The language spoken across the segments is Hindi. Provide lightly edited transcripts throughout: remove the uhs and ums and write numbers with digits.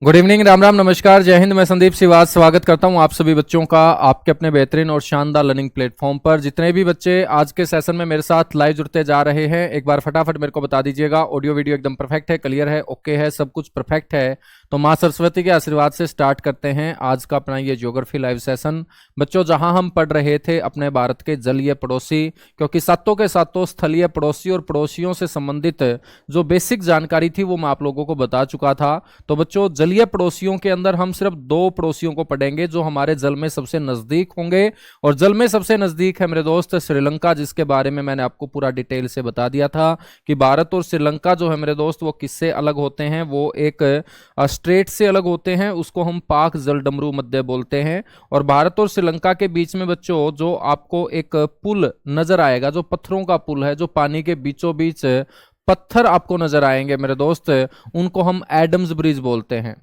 गुड इवनिंग, राम राम, नमस्कार, जय हिंद। मैं संदीप सिवाज स्वागत करता हूं आप सभी बच्चों का आपके अपने बेहतरीन और शानदार लर्निंग प्लेटफॉर्म पर। जितने भी बच्चे आज के सेशन में मेरे साथ लाइव जुड़ते जा रहे हैं, एक बार फटाफट मेरे को बता दीजिएगा ऑडियो वीडियो एकदम परफेक्ट है, क्लियर है, ओके है, सब कुछ परफेक्ट है। तो माँ सरस्वती के आशीर्वाद से स्टार्ट करते हैं आज का अपना ये ज्योग्राफी लाइव सेशन। बच्चों, जहां हम पढ़ रहे थे अपने भारत के जलीय पड़ोसी, क्योंकि सातों के सातों स्थलीय पड़ोसी और पड़ोसियों से संबंधित जो बेसिक जानकारी थी वो मैं आप लोगों को बता चुका था। तो बच्चों, जलीय पड़ोसियों के अंदर हम सिर्फ दो पड़ोसियों को पढ़ेंगे जो हमारे जल में सबसे नजदीक होंगे, और जल में सबसे नजदीक है मेरे दोस्त श्रीलंका, जिसके बारे में मैंने आपको पूरा डिटेल से बता दिया था कि भारत और श्रीलंका जो है मेरे दोस्त वो किससे अलग होते हैं। वो एक स्ट्रेट से अलग होते हैं, उसको हम पाक जलडमरू मध्य बोलते हैं। और भारत और श्रीलंका के बीच में बच्चों जो आपको एक पुल नजर आएगा, जो पत्थरों का पुल है, जो पानी के बीचों बीच पत्थर आपको नजर आएंगे मेरे दोस्त, उनको हम एडम्स ब्रिज बोलते हैं,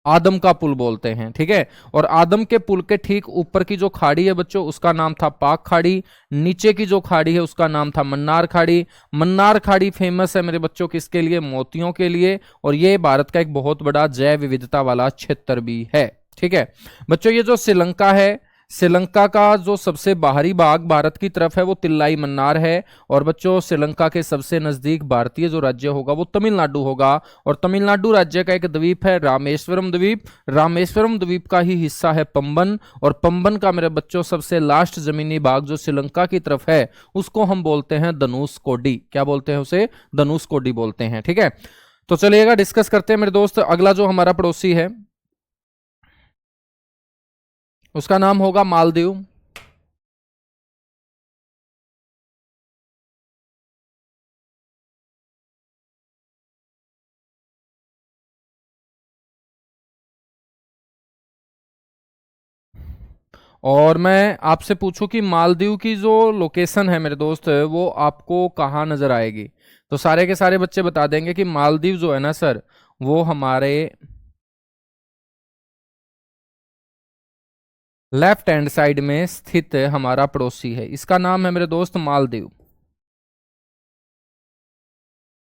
आदम का पुल बोलते हैं, ठीक है। और आदम के पुल के ठीक ऊपर की जो खाड़ी है बच्चों, उसका नाम था पाक खाड़ी। नीचे की जो खाड़ी है उसका नाम था मन्नार खाड़ी। मन्नार खाड़ी फेमस है मेरे बच्चों किसके लिए? मोतियों के लिए। और ये भारत का एक बहुत बड़ा जैव विविधता वाला क्षेत्र भी है, ठीक है। बच्चों, ये जो श्रीलंका है, श्रीलंका का जो सबसे बाहरी भाग भारत की तरफ है वो तिल्लाई मन्नार है। और बच्चों, श्रीलंका के सबसे नजदीक भारतीय जो राज्य होगा वो तमिलनाडु होगा। और तमिलनाडु राज्य का एक द्वीप है रामेश्वरम द्वीप। रामेश्वरम द्वीप का ही हिस्सा है पंबन। और पंबन का मेरे बच्चों सबसे लास्ट जमीनी भाग जो श्रीलंका की तरफ है उसको हम बोलते हैं धनुषकोडी। क्या बोलते हैं उसे? धनुषकोडी बोलते हैं, ठीक है। तो चलिएगा डिस्कस करते हैं मेरे दोस्त। अगला जो हमारा पड़ोसी है उसका नाम होगा मालदीव। और मैं आपसे पूछूं कि मालदीव की जो लोकेशन है मेरे दोस्त वो आपको कहाँ नजर आएगी, तो सारे के सारे बच्चे बता देंगे कि मालदीव जो है ना सर, वो हमारे लेफ्ट हैंड साइड में स्थित हमारा पड़ोसी है। इसका नाम है मेरे दोस्त मालदीव,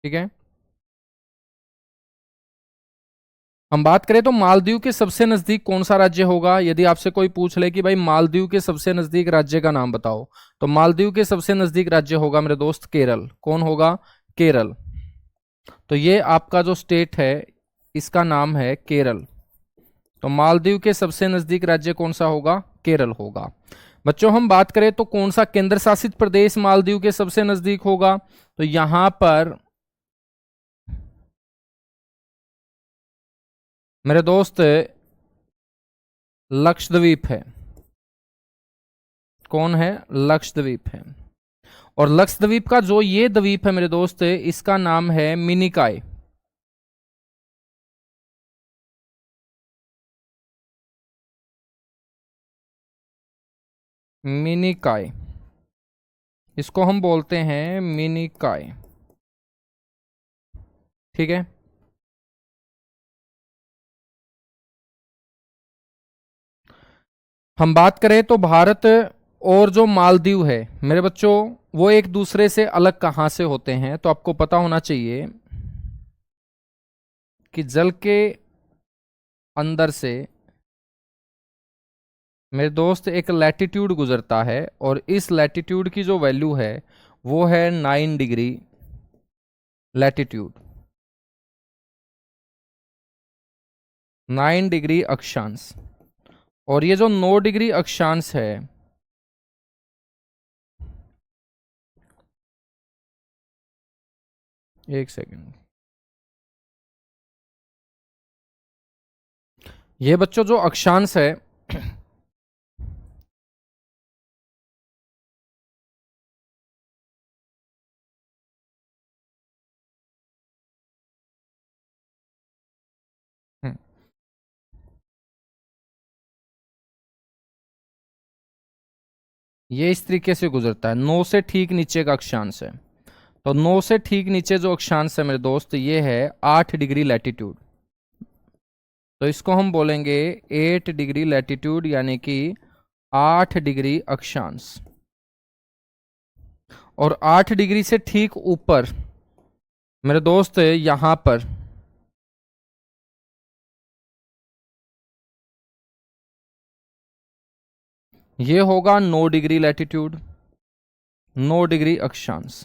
ठीक है। हम बात करें तो मालदीव के सबसे नजदीक कौन सा राज्य होगा? यदि आपसे कोई पूछ ले कि भाई मालदीव के सबसे नजदीक राज्य का नाम बताओ, तो मालदीव के सबसे नजदीक राज्य होगा मेरे दोस्त केरल। कौन होगा? केरल। तो ये आपका जो स्टेट है इसका नाम है केरल। तो मालदीव के सबसे नजदीक राज्य कौन सा होगा? केरल होगा। बच्चों, हम बात करें तो कौन सा केंद्र शासित प्रदेश मालदीव के सबसे नजदीक होगा, तो यहां पर मेरे दोस्त लक्षद्वीप है। कौन है? लक्षद्वीप है। और लक्षद्वीप का जो ये द्वीप है मेरे दोस्त, इसका नाम है मिनिकॉय। मिनिकॉय, इसको हम बोलते हैं मिनिकॉय, ठीक है। हम बात करें तो भारत और जो मालदीव है मेरे बच्चों, वो एक दूसरे से अलग कहां से होते हैं? तो आपको पता होना चाहिए कि जल के अंदर से मेरे दोस्त एक लैटिट्यूड गुजरता है, और इस लैटिट्यूड की जो वैल्यू है वो है 9 डिग्री लैटिट्यूड, 9 डिग्री अक्षांश। और ये जो 9 डिग्री अक्षांश है, एक सेकेंड, ये बच्चों जो अक्षांश है ये इस तरीके से गुजरता है। 9 से ठीक नीचे का अक्षांश है, तो 9 से ठीक नीचे जो अक्षांश है मेरे दोस्त ये है 8 डिग्री लैटिट्यूड। तो इसको हम बोलेंगे 8 डिग्री लैटिट्यूड, यानी कि 8 डिग्री अक्षांश। और 8 डिग्री से ठीक ऊपर मेरे दोस्त यहां पर ये होगा 9 डिग्री लैटिट्यूड, 9 डिग्री अक्षांश।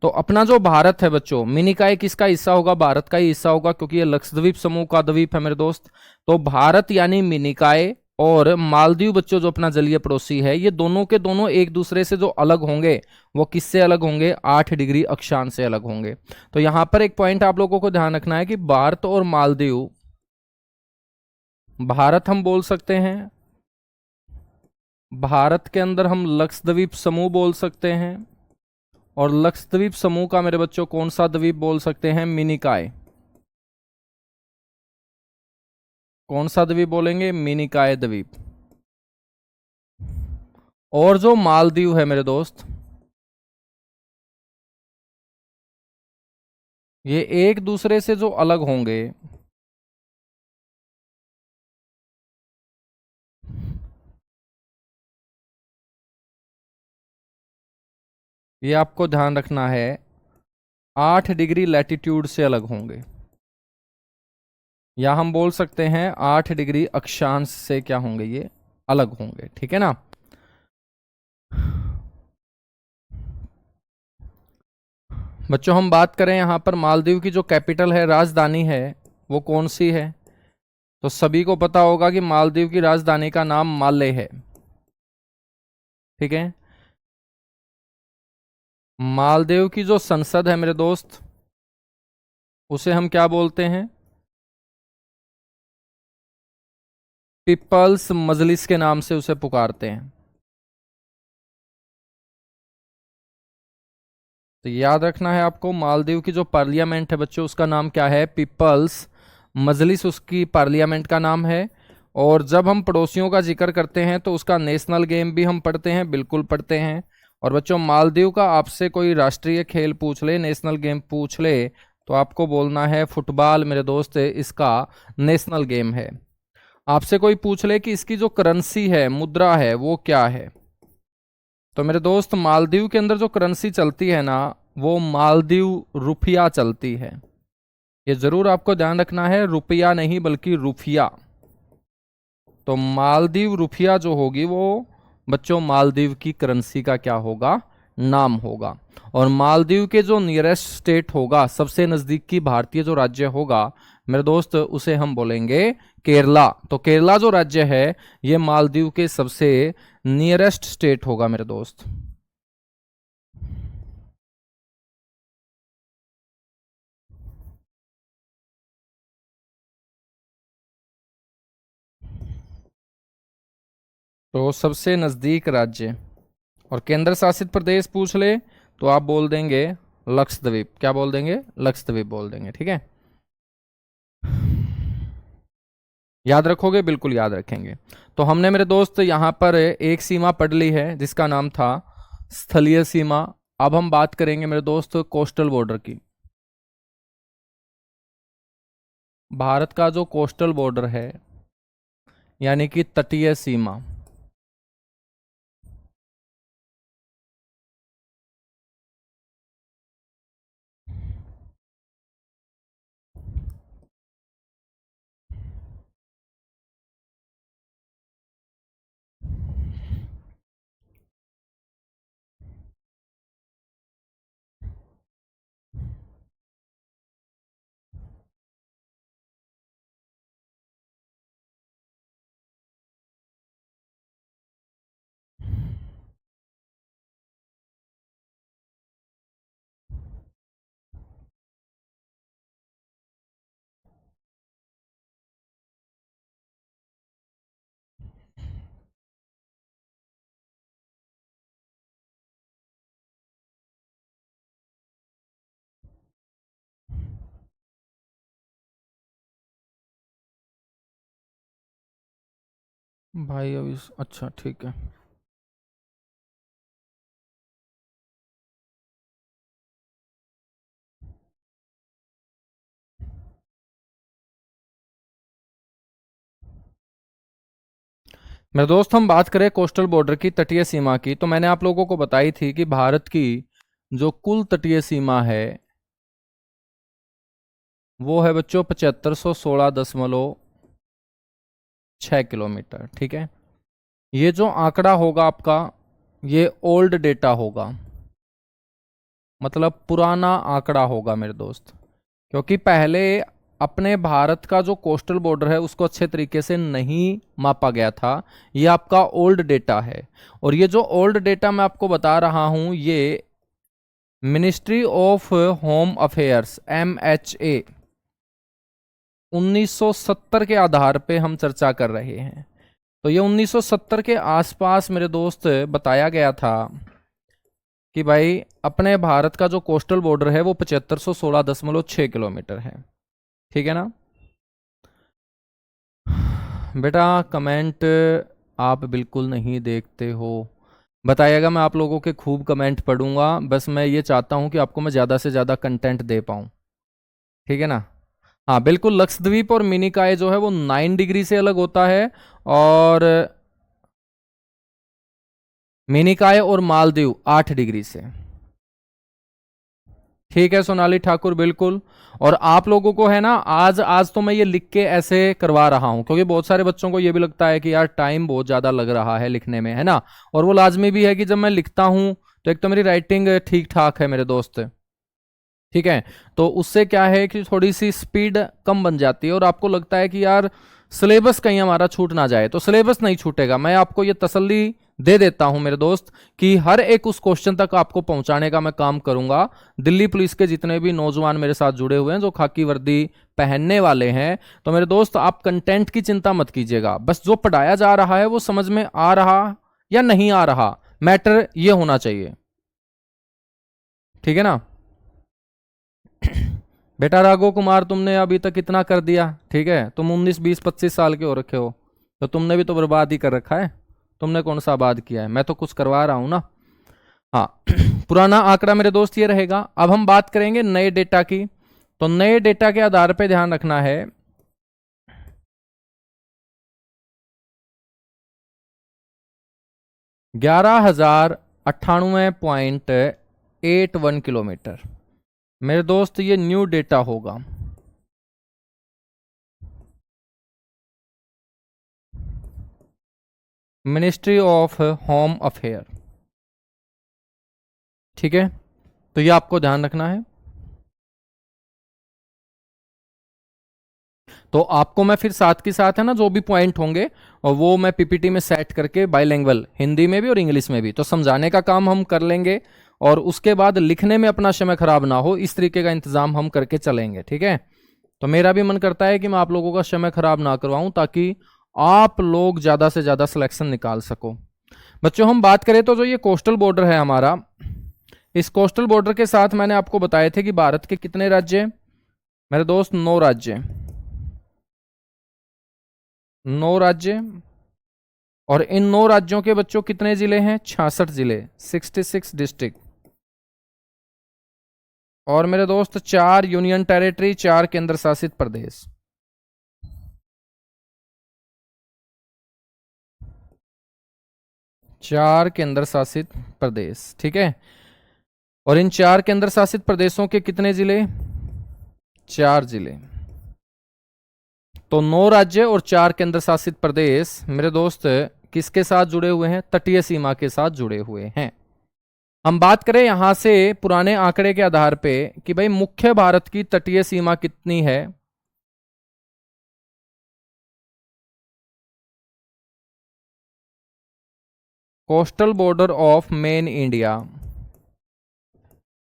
तो अपना जो भारत है बच्चों, मिनिकाय किसका हिस्सा होगा? भारत का ही हिस्सा होगा, क्योंकि ये लक्षद्वीप समूह का द्वीप है मेरे दोस्त। तो भारत यानी मिनिकाय और मालदीव बच्चों जो अपना जलीय पड़ोसी है, ये दोनों के दोनों एक दूसरे से जो अलग होंगे वो किससे अलग होंगे? 8 डिग्री अक्षांश से अलग होंगे। तो यहां पर एक पॉइंट आप लोगों को ध्यान रखना है कि भारत और मालदीव, भारत हम बोल सकते हैं, भारत के अंदर हम लक्षद्वीप समूह बोल सकते हैं, और लक्षद्वीप समूह का मेरे बच्चों कौन सा द्वीप बोल सकते हैं? मिनिकाय। कौन सा द्वीप बोलेंगे? मिनिकाय द्वीप। और जो मालदीव है मेरे दोस्त, ये एक दूसरे से जो अलग होंगे, ये आपको ध्यान रखना है, 8 डिग्री लैटिट्यूड से अलग होंगे, या हम बोल सकते हैं 8 डिग्री अक्षांश से क्या होंगे? ये अलग होंगे, ठीक है ना। बच्चों हम बात करें यहां पर मालदीव की जो कैपिटल है, राजधानी है, वो कौन सी है? तो सभी को पता होगा कि मालदीव की राजधानी का नाम माले है, ठीक है। मालदीव की जो संसद है मेरे दोस्त, उसे हम क्या बोलते हैं? पीपल्स मजलिस के नाम से उसे पुकारते हैं। तो याद रखना है आपको, मालदीव की जो पार्लियामेंट है बच्चों, उसका नाम क्या है? पीपल्स मजलिस उसकी पार्लियामेंट का नाम है। और जब हम पड़ोसियों का जिक्र करते हैं तो उसका नेशनल गेम भी हम पढ़ते हैं, बिल्कुल पढ़ते हैं। और बच्चों मालदीव का आपसे कोई राष्ट्रीय खेल पूछ ले, नेशनल गेम पूछ ले, तो आपको बोलना है फुटबॉल मेरे दोस्त, इसका नेशनल गेम है। आपसे कोई पूछ ले कि इसकी जो करेंसी है, मुद्रा है, वो क्या है, तो मेरे दोस्त मालदीव के अंदर जो करेंसी चलती है ना, वो मालदीव रुपया चलती है। ये जरूर आपको ध्यान रखना है, रुपया नहीं बल्कि रुपया। तो मालदीव रुपया जो होगी वो बच्चों मालदीव की करेंसी का क्या होगा? नाम होगा। और मालदीव के जो नियरेस्ट स्टेट होगा, सबसे नजदीकी भारतीय जो राज्य होगा मेरे दोस्त, उसे हम बोलेंगे केरला। तो केरला जो राज्य है, ये मालदीव के सबसे नियरेस्ट स्टेट होगा मेरे दोस्त। तो सबसे नजदीक राज्य और केंद्र शासित प्रदेश पूछ ले तो आप बोल देंगे लक्षद्वीप। क्या बोल देंगे? लक्षद्वीप बोल देंगे, ठीक है। याद रखोगे? बिल्कुल याद रखेंगे। तो हमने मेरे दोस्त यहां पर एक सीमा पढ़ ली है जिसका नाम था स्थलीय सीमा। अब हम बात करेंगे मेरे दोस्त कोस्टल बॉर्डर की। भारत का जो कोस्टल बॉर्डर है, यानी कि तटीय सीमा, भाई अभी अच्छा ठीक है। मेरे दोस्त हम बात करें कोस्टल बॉर्डर की, तटीय सीमा की, तो मैंने आप लोगों को बताई थी कि भारत की जो कुल तटीय सीमा है वो है बच्चों 7516.6 किलोमीटर, ठीक है। ये जो आंकड़ा होगा आपका, ये ओल्ड डेटा होगा, मतलब पुराना आंकड़ा होगा मेरे दोस्त, क्योंकि पहले अपने भारत का जो कोस्टल बॉर्डर है उसको अच्छे तरीके से नहीं मापा गया था। ये आपका ओल्ड डेटा है। और ये जो ओल्ड डेटा मैं आपको बता रहा हूं, ये ministry of home affairs MHA 1970 के आधार पे हम चर्चा कर रहे हैं। तो ये 1970 के आसपास मेरे दोस्त बताया गया था कि भाई अपने भारत का जो कोस्टल बॉर्डर है वो 7516.6 किलोमीटर है। ठीक है ना बेटा? कमेंट आप बिल्कुल नहीं देखते हो, बताइएगा, मैं आप लोगों के खूब कमेंट पढ़ूंगा। बस मैं ये चाहता हूं कि आपको मैं ज़्यादा से ज़्यादा कंटेंट दे पाऊं। ठीक है ना? हाँ बिल्कुल, लक्षद्वीप और मिनिकॉय जो है वो 9 डिग्री से अलग होता है, और मिनिकॉय और मालदीव 8 डिग्री से। ठीक है सोनाली ठाकुर, बिल्कुल। और आप लोगों को है ना, आज आज तो मैं ये लिख के ऐसे करवा रहा हूं, क्योंकि बहुत सारे बच्चों को ये भी लगता है कि यार टाइम बहुत ज्यादा लग रहा है लिखने में, है ना? और वो लाजमी भी है कि जब मैं लिखता हूं तो एक तो मेरी राइटिंग ठीक ठाक है मेरे दोस्त, ठीक है, तो उससे क्या है कि थोड़ी सी स्पीड कम बन जाती है, और आपको लगता है कि यार सिलेबस कहीं हमारा छूट ना जाए। तो सिलेबस नहीं छूटेगा, मैं आपको ये तसल्ली दे देता हूं मेरे दोस्त कि हर एक उस क्वेश्चन तक आपको पहुंचाने का मैं काम करूंगा। दिल्ली पुलिस के जितने भी नौजवान मेरे साथ जुड़े हुए हैं जो खाकी वर्दी पहनने वाले हैं, तो मेरे दोस्त आप कंटेंट की चिंता मत कीजिएगा, बस जो पढ़ाया जा रहा है वो समझ में आ रहा या नहीं आ रहा, मैटर ये होना चाहिए। ठीक है ना बेटा? राघव कुमार, तुमने अभी तक इतना कर दिया, ठीक है, तुम 19 20 25 साल के हो रखे हो, तो तुमने भी तो बर्बाद ही कर रखा है। तुमने कौन सा आबाद किया है? मैं तो कुछ करवा रहा हूं ना। हाँ पुराना आंकड़ा मेरे दोस्त ये रहेगा। अब हम बात करेंगे नए डेटा की। तो नए डेटा के आधार पे ध्यान रखना है, 11,098.81 किलोमीटर मेरे दोस्त, ये न्यू डेटा होगा। मिनिस्ट्री ऑफ होम अफेयर, ठीक है, तो ये आपको ध्यान रखना है। तो आपको मैं फिर साथ के साथ है ना जो भी पॉइंट होंगे, और वो मैं पीपीटी में सेट करके बाइलैंग्वेज हिंदी में भी और इंग्लिश में भी तो समझाने का काम हम कर लेंगे, और उसके बाद लिखने में अपना समय खराब ना हो इस तरीके का इंतजाम हम करके चलेंगे। ठीक है, तो मेरा भी मन करता है कि मैं आप लोगों का समय खराब ना करवाऊं, ताकि आप लोग ज्यादा से ज्यादा सिलेक्शन निकाल सको। बच्चों हम बात करें तो जो ये कोस्टल बॉर्डर है हमारा, इस कोस्टल बॉर्डर के साथ मैंने आपको बताए थे कि भारत के कितने राज्य मेरे दोस्त? 9 राज्य, 9 राज्य। और इन 9 राज्यों के बच्चों कितने जिले हैं? 66 जिले, 66 डिस्ट्रिक्ट। और मेरे दोस्त 4 यूनियन टेरिटरी, 4 केंद्र शासित प्रदेश। चार केंद्र शासित प्रदेश, ठीक है। और इन 4 केंद्र शासित प्रदेशों के कितने जिले? 4 जिले। तो 9 राज्य और 4 केंद्र शासित प्रदेश मेरे दोस्त किसके साथ जुड़े हुए हैं? तटीय सीमा के साथ जुड़े हुए हैं। हम बात करें यहां से पुराने आंकड़े के आधार पे कि भाई मुख्य भारत की तटीय सीमा कितनी है, coastal border of main India.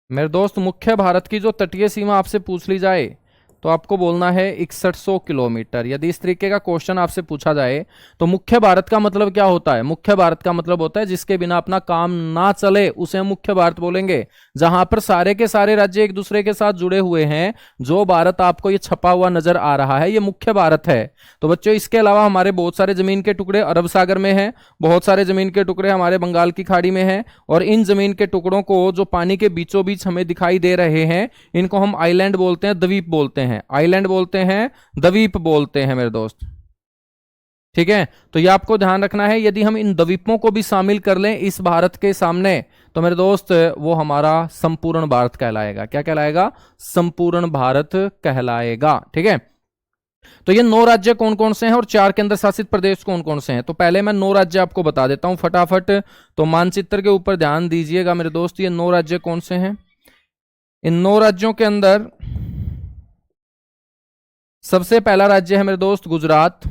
मेरे दोस्त मुख्य भारत की जो तटीय सीमा आपसे पूछ ली जाए तो आपको बोलना है 6100 किलोमीटर। यदि इस तरीके का क्वेश्चन आपसे पूछा जाए तो मुख्य भारत का मतलब क्या होता है? मुख्य भारत का मतलब होता है जिसके बिना अपना काम ना चले उसे हम मुख्य भारत बोलेंगे, जहां पर सारे के सारे राज्य एक दूसरे के साथ जुड़े हुए हैं। जो भारत आपको ये छपा हुआ नजर आ रहा है ये मुख्य भारत है। तो बच्चों इसके अलावा हमारे बहुत सारे जमीन के टुकड़े अरब सागर में हैं, बहुत सारे जमीन के टुकड़े हमारे बंगाल की खाड़ी में हैं, और इन जमीन के टुकड़ों को जो पानी के बीचों बीच हमें दिखाई दे रहे हैं इनको हम आइलैंड बोलते हैं, द्वीप बोलते हैं, आइलैंड बोलते हैं, द्वीप बोलते हैं मेरे दोस्त। ठीक है, तो ये आपको ध्यान रखना है। यदि हम इन द्वीपों को भी शामिल कर लें इस भारत के सामने तो मेरे दोस्त वो हमारा संपूर्ण भारत कहलाएगा। क्या कहलाएगा? संपूर्ण भारत कहलाएगा। ठीक है, तो ये 9 राज्य कौन कौन से हैं और 4 केंद्र शासित प्रदेश कौन कौन से हैं। तो पहले मैं 9 राज्य आपको बता देता हूं फटाफट। तो मानचित्र के ऊपर ध्यान दीजिएगा मेरे दोस्त, ये 9 राज्य कौन से हैं। इन 9 राज्यों के अंदर सबसे पहला राज्य है मेरे दोस्त गुजरात।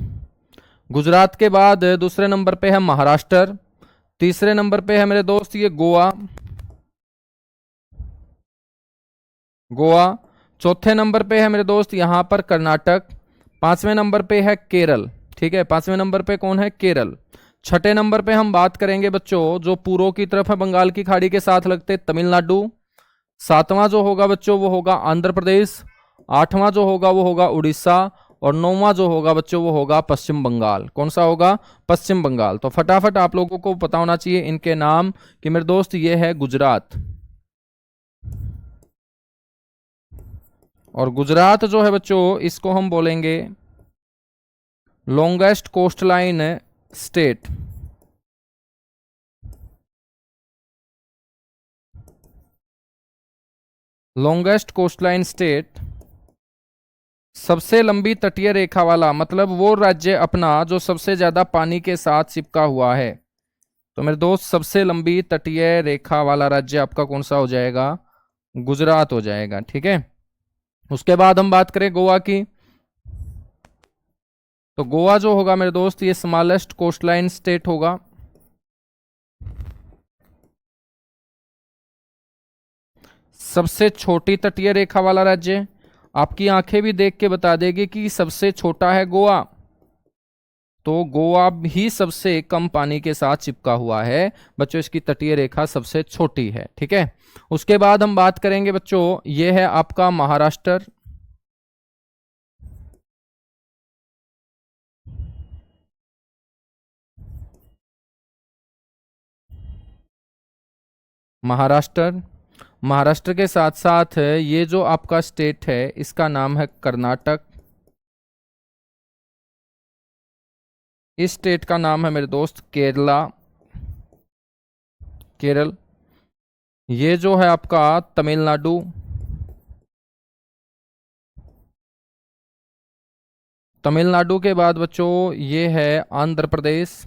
गुजरात के बाद दूसरे नंबर पे है महाराष्ट्र। तीसरे नंबर पे है मेरे दोस्त ये गोवा। गोवा। चौथे नंबर पे है मेरे दोस्त यहां पर कर्नाटक। पांचवें नंबर पे है केरल। ठीक है, पांचवें नंबर पे कौन है, केरल। छठे नंबर पे हम बात करेंगे बच्चों जो पूर्व की तरफ है बंगाल की खाड़ी के साथ लगते तमिलनाडु। सातवां जो होगा बच्चों वो होगा आंध्र प्रदेश। आठवां जो होगा वो होगा उड़ीसा। और नौवां जो होगा बच्चों वो होगा पश्चिम बंगाल। कौन सा होगा, पश्चिम बंगाल। तो फटाफट आप लोगों को पता होना चाहिए इनके नाम कि मेरे दोस्त ये है गुजरात। और गुजरात जो है बच्चों इसको हम बोलेंगे longest coast line state. Longest coast line state, सबसे लंबी तटीय रेखा वाला, मतलब वो राज्य अपना जो सबसे ज्यादा पानी के साथ चिपका हुआ है। तो मेरे दोस्त सबसे लंबी तटीय रेखा वाला राज्य आपका कौन सा हो जाएगा, गुजरात हो जाएगा। ठीक है, उसके बाद हम बात करें गोवा की। तो गोवा जो होगा मेरे दोस्त ये स्मॉलेस्ट कोस्टलाइन स्टेट होगा। सबसे छोटी तटीय रेखा वाला राज्य, आपकी आंखें भी देख के बता देगी कि सबसे छोटा है गोवा। तो गोवा भी सबसे कम पानी के साथ चिपका हुआ है बच्चों, इसकी तटीय रेखा सबसे छोटी है। ठीक है, उसके बाद हम बात करेंगे बच्चों ये है आपका महाराष्ट्र। महाराष्ट्र, महाराष्ट्र के साथ साथ ये जो आपका स्टेट है इसका नाम है कर्नाटक। इस स्टेट का नाम है मेरे दोस्त केरला, केरल। ये जो है आपका तमिलनाडु। तमिलनाडु के बाद बच्चों ये है आंध्र प्रदेश।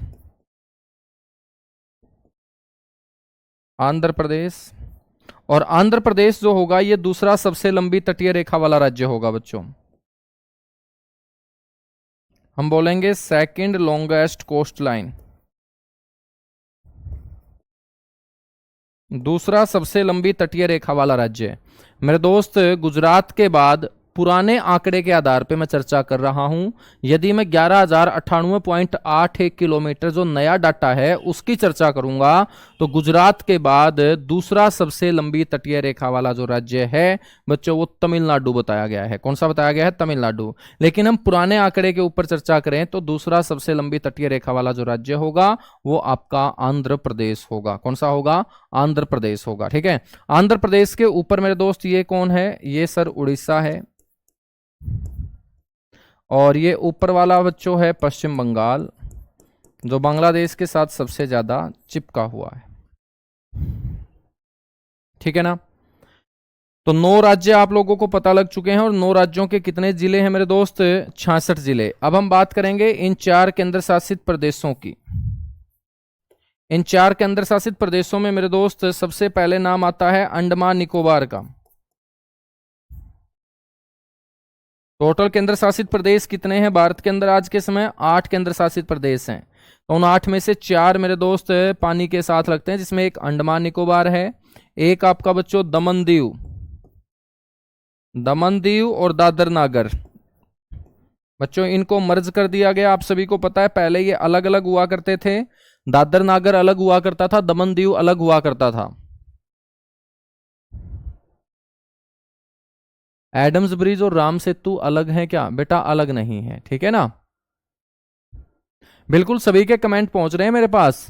आंध्र प्रदेश। और आंध्र प्रदेश जो होगा ये दूसरा सबसे लंबी तटीय रेखा वाला राज्य होगा बच्चों। हम बोलेंगे सेकंड लॉन्गेस्ट कोस्ट लाइन, दूसरा सबसे लंबी तटीय रेखा वाला राज्य। मेरे दोस्त गुजरात के बाद पुराने आंकड़े के आधार पे मैं चर्चा कर रहा हूं। यदि मैं 11,098.81 किलोमीटर जो नया डाटा है उसकी चर्चा करूंगा तो गुजरात के बाद दूसरा सबसे लंबी तटीय रेखा वाला जो राज्य है बच्चों वो तमिलनाडु बताया गया है। कौन सा बताया गया है, तमिलनाडु। लेकिन हम पुराने आंकड़े के ऊपर चर्चा करें तो दूसरा सबसे लंबी तटीय रेखा वाला जो राज्य होगा वो आपका आंध्र प्रदेश होगा। कौन सा होगा, आंध्र प्रदेश होगा। ठीक है, आंध्र प्रदेश के ऊपर मेरे दोस्त ये कौन है, ये सर उड़ीसा है। और ये ऊपर वाला बच्चों है पश्चिम बंगाल, जो बांग्लादेश के साथ सबसे ज्यादा चिपका हुआ है। ठीक है ना। तो 9 राज्य आप लोगों को पता लग चुके हैं और 9 राज्यों के कितने जिले हैं मेरे दोस्त, 66 जिले। अब हम बात करेंगे इन 4 केंद्र शासित प्रदेशों की। इन 4 केंद्र शासित प्रदेशों में मेरे दोस्त सबसे पहले नाम आता है अंडमान निकोबार का। टोटल केंद्र शासित प्रदेश कितने हैं भारत के अंदर आज के समय, 8 केंद्र शासित प्रदेश हैं। तो उन 8 में से 4 मेरे दोस्त पानी के साथ लगते हैं, जिसमें एक अंडमान निकोबार है, एक आपका बच्चों दमन दीव, दमन दीव और दादर नागर। बच्चों इनको मर्ज कर दिया गया। आप सभी को पता है पहले ये अलग अलग हुआ करते थे, दादर नागर अलग हुआ करता था, दमन दीव अलग हुआ करता था। एडम्स ब्रिज और राम सेतु अलग है क्या बेटा, अलग नहीं है। ठीक है ना, बिल्कुल सभी के कमेंट पहुंच रहे हैं मेरे पास।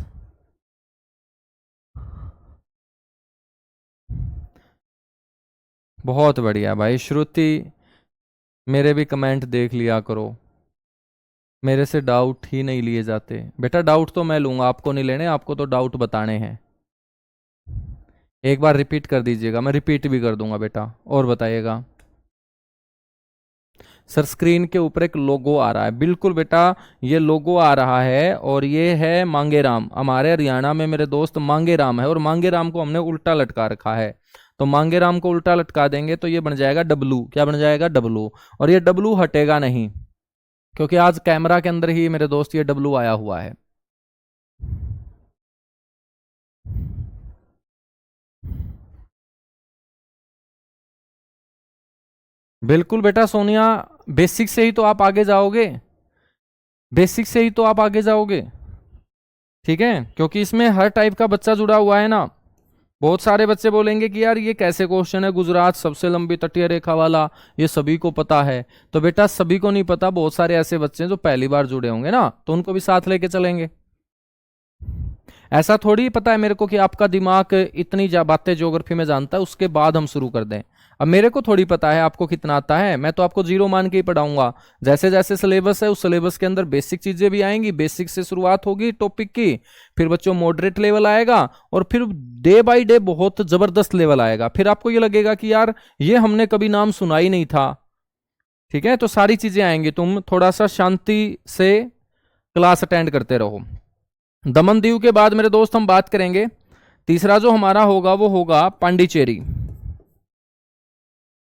बहुत बढ़िया भाई श्रुति, मेरे भी कमेंट देख लिया करो, मेरे से डाउट ही नहीं लिए जाते। बेटा डाउट तो मैं लूंगा, आपको नहीं लेने, आपको तो डाउट बताने हैं। एक बार रिपीट कर दीजिएगा, मैं रिपीट भी कर दूंगा बेटा, और बताइएगा। सर स्क्रीन के ऊपर एक लोगो आ रहा है, बिल्कुल बेटा ये लोगो आ रहा है और ये है मांगेराम। हमारे हरियाणा में मेरे दोस्त मांगेराम है और मांगेराम को हमने उल्टा लटका रखा है, तो मांगेराम को उल्टा लटका देंगे तो ये बन जाएगा डब्लू। क्या बन जाएगा? डब्लू। और ये डब्लू हटेगा नहीं, क्योंकि आज कैमरा के अंदर ही मेरे दोस्त ये डब्लू आया हुआ है। बिल्कुल बेटा सोनिया, बेसिक से ही तो आप आगे जाओगे, बेसिक से ही तो आप आगे जाओगे, ठीक है, क्योंकि इसमें हर टाइप का बच्चा जुड़ा हुआ है ना। बहुत सारे बच्चे बोलेंगे कि यार ये कैसे क्वेश्चन है, गुजरात सबसे लंबी तटीय रेखा वाला, ये सभी को पता है। तो बेटा सभी को नहीं पता, बहुत सारे ऐसे बच्चे हैं जो पहली बार जुड़े होंगे ना, तो उनको भी साथ लेके चलेंगे। ऐसा थोड़ी पता है मेरे को कि आपका दिमाग इतनी बातें ज्योग्राफी में जानता है उसके बाद हम शुरू कर दें। अब मेरे को थोड़ी पता है आपको कितना आता है, मैं तो आपको जीरो मान के ही पढ़ाऊंगा। जैसे जैसे सिलेबस है उस सिलेबस के अंदर बेसिक चीजें भी आएंगी, बेसिक से शुरुआत होगी टॉपिक की, फिर बच्चों मॉडरेट लेवल आएगा और फिर डे बाय डे बहुत जबरदस्त लेवल आएगा। फिर आपको ये लगेगा कि यार ये हमने कभी नाम सुना ही नहीं था, ठीक है। तो सारी चीजें आएंगी, तुम थोड़ा सा शांति से क्लास अटेंड करते रहो। दमन दीव के बाद मेरे दोस्त हम बात करेंगे, तीसरा जो हमारा होगा वो होगा पांडिचेरी।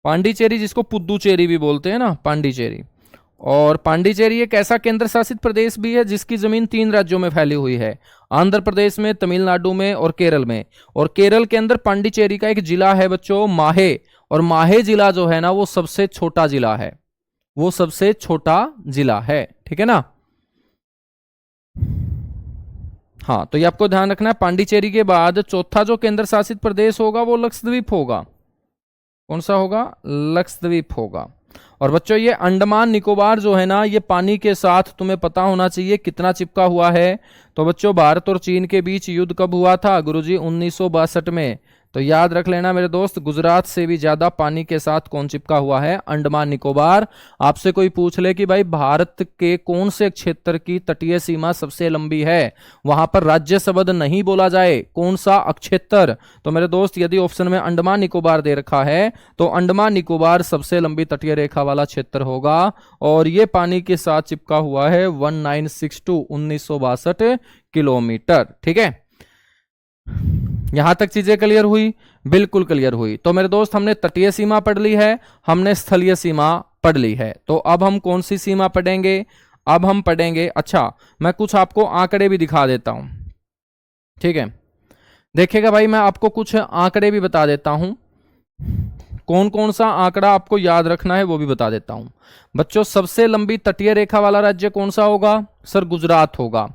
पांडिचेरी जिसको पुद्दुचेरी भी बोलते हैं ना, पांडिचेरी। और पांडिचेरी एक ऐसा केंद्र शासित प्रदेश भी है जिसकी जमीन 3 राज्यों में फैली हुई है, आंध्र प्रदेश में, तमिलनाडु में और केरल में। और केरल के अंदर पांडिचेरी का एक जिला है बच्चों माहे, और माहे जिला जो है ना वो सबसे छोटा जिला है, वो सबसे छोटा जिला है, ठीक है ना। हाँ, तो ये आपको ध्यान रखना है। पांडिचेरी के बाद चौथा जो केंद्र शासित प्रदेश होगा वो लक्षद्वीप होगा। कौन सा होगा? लक्षद्वीप होगा। और बच्चों ये अंडमान निकोबार जो है ना, ये पानी के साथ तुम्हें पता होना चाहिए कितना चिपका हुआ है। तो बच्चों भारत और चीन के बीच युद्ध कब हुआ था? गुरुजी 1962 में। तो याद रख लेना मेरे दोस्त, गुजरात से भी ज्यादा पानी के साथ कौन चिपका हुआ है? अंडमान निकोबार। आपसे कोई पूछ ले कि भाई भारत के कौन से क्षेत्र की तटीय सीमा सबसे लंबी है, वहां पर राज्य शब्द नहीं बोला जाए, कौन सा अक्षेत्र, तो मेरे दोस्त यदि ऑप्शन में अंडमान निकोबार दे रखा है तो अंडमान निकोबार सबसे लंबी तटीय रेखा वाला क्षेत्र होगा। और ये पानी के साथ चिपका हुआ है 1962 किलोमीटर, ठीक है। यहां तक चीजें क्लियर हुई? बिल्कुल क्लियर हुई। तो मेरे दोस्त हमने तटीय सीमा पढ़ ली है, हमने स्थलीय सीमा पढ़ ली है, तो अब हम कौन सी सीमा पढ़ेंगे? अब हम पढ़ेंगे, अच्छा मैं कुछ आपको आंकड़े भी दिखा देता हूं, ठीक है। देखिएगा भाई, मैं आपको कुछ आंकड़े भी बता देता हूं, कौन कौन सा आंकड़ा आपको याद रखना है वो भी बता देता हूं। बच्चों सबसे लंबी तटीय रेखा वाला राज्य कौन सा होगा? सर गुजरात होगा।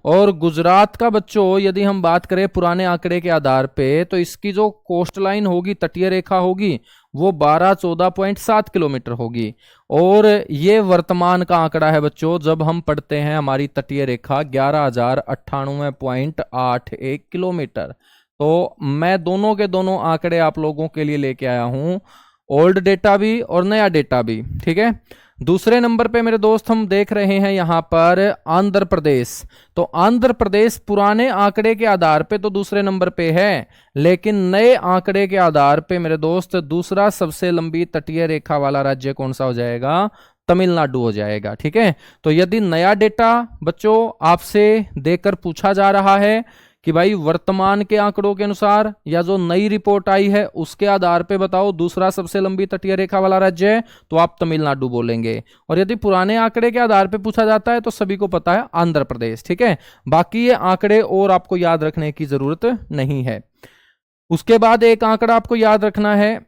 और गुजरात का बच्चों यदि हम बात करें पुराने आंकड़े के आधार पे, तो इसकी जो कोस्ट लाइन होगी, तटीय रेखा होगी, वो 12-14.7 किलोमीटर होगी। और ये वर्तमान का आंकड़ा है बच्चों, जब हम पढ़ते हैं हमारी तटीय रेखा 11,098.81 किलोमीटर। तो मैं दोनों के दोनों आंकड़े आप लोगों के लिए लेके आया हूं, ओल्ड डेटा भी और नया डेटा भी, ठीक है। दूसरे नंबर पे मेरे दोस्त हम देख रहे हैं यहां पर आंध्र प्रदेश। तो आंध्र प्रदेश पुराने आंकड़े के आधार पे तो दूसरे नंबर पे है, लेकिन नए आंकड़े के आधार पे मेरे दोस्त दूसरा सबसे लंबी तटीय रेखा वाला राज्य कौन सा हो जाएगा? तमिलनाडु हो जाएगा, ठीक है। तो यदि नया डेटा बच्चों आपसे देकर पूछा जा रहा है कि भाई वर्तमान के आंकड़ों के अनुसार या जो नई रिपोर्ट आई है उसके आधार पे बताओ दूसरा सबसे लंबी तटीय रेखा वाला राज्य है, तो आप तमिलनाडु बोलेंगे। और यदि पुराने आंकड़े के आधार पे पूछा जाता है तो सभी को पता है आंध्र प्रदेश, ठीक है। बाकी ये आंकड़े और आपको याद रखने की जरूरत नहीं है। उसके बाद एक आंकड़ा आपको याद रखना है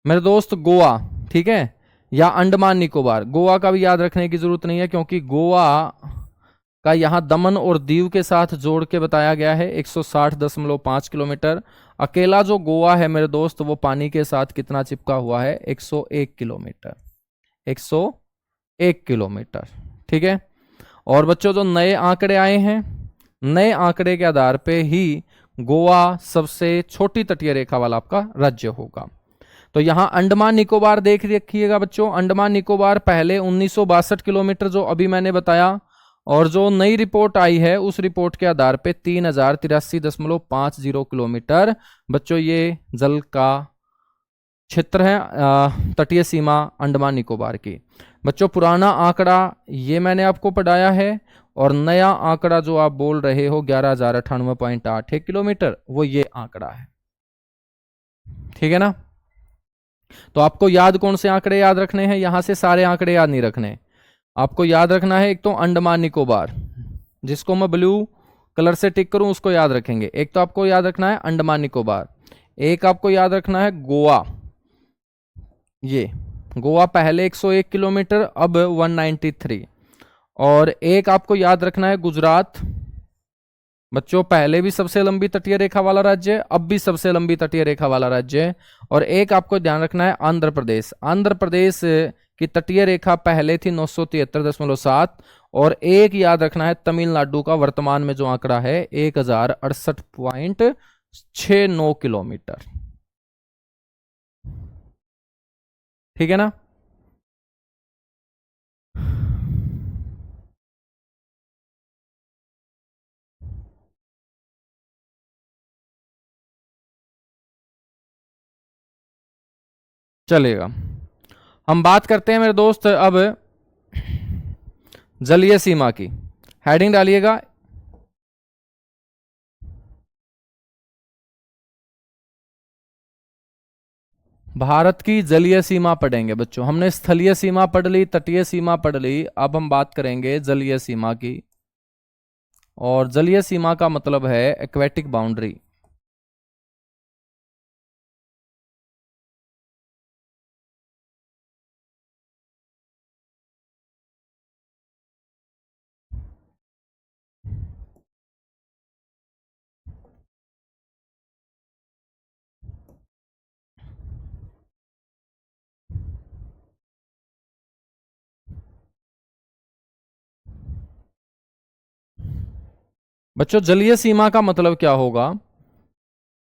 मेरे दोस्त, गोवा, ठीक है, या अंडमान निकोबार। गोवा का भी याद रखने की जरूरत नहीं है, क्योंकि गोवा का यहां दमन और दीव के साथ जोड़ के बताया गया है 160.5 किलोमीटर। अकेला जो गोवा है मेरे दोस्त वो पानी के साथ कितना चिपका हुआ है? 101 किलोमीटर, 101 किलोमीटर, ठीक है। और बच्चों जो नए आंकड़े आए हैं, नए आंकड़े के आधार पे ही गोवा सबसे छोटी तटीय रेखा वाला आपका राज्य होगा। तो यहां अंडमान निकोबार देख रखिएगा बच्चों, अंडमान निकोबार पहले 1962 किलोमीटर जो अभी मैंने बताया, और जो नई रिपोर्ट आई है उस रिपोर्ट के आधार पे 3083.50 किलोमीटर बच्चों ये जल का क्षेत्र है तटीय सीमा अंडमान निकोबार की। बच्चों पुराना आंकड़ा ये मैंने आपको पढ़ाया है, और नया आंकड़ा जो आप बोल रहे हो 11,098.8 किलोमीटर, वो ये आंकड़ा है। ठीक है ना। तो आपको याद कौन से आंकड़े याद रखने हैं, यहां से सारे आंकड़े याद नहीं रखने। आपको याद रखना है एक तो अंडमान निकोबार, जिसको मैं ब्लू कलर से टिक करूं उसको याद रखेंगे। एक तो आपको याद रखना है अंडमान निकोबार, एक आपको याद रखना है गोवा। ये गोवा पहले 101 किलोमीटर, अब 193। और एक आपको याद रखना है गुजरात। बच्चों पहले भी सबसे लंबी तटीय रेखा वाला राज्य है, अब भी सबसे लंबी तटीय रेखा वाला राज्य है। और एक आपको ध्यान रखना है आंध्र प्रदेश। आंध्र प्रदेश की तटीय रेखा पहले थी 973.7, और एक याद रखना है तमिलनाडु का वर्तमान में जो आंकड़ा है 1068.69 किलोमीटर। ठीक है ना। चलेगा। हम बात करते हैं मेरे दोस्त अब जलीय सीमा की। हेडिंग डालिएगा, भारत की जलीय सीमा पढ़ेंगे बच्चों। हमने स्थलीय सीमा पढ़ ली, तटीय सीमा पढ़ ली, अब हम बात करेंगे जलीय सीमा की। और जलीय सीमा का मतलब है एक्वेटिक बाउंड्री। बच्चों जलीय सीमा का मतलब क्या होगा?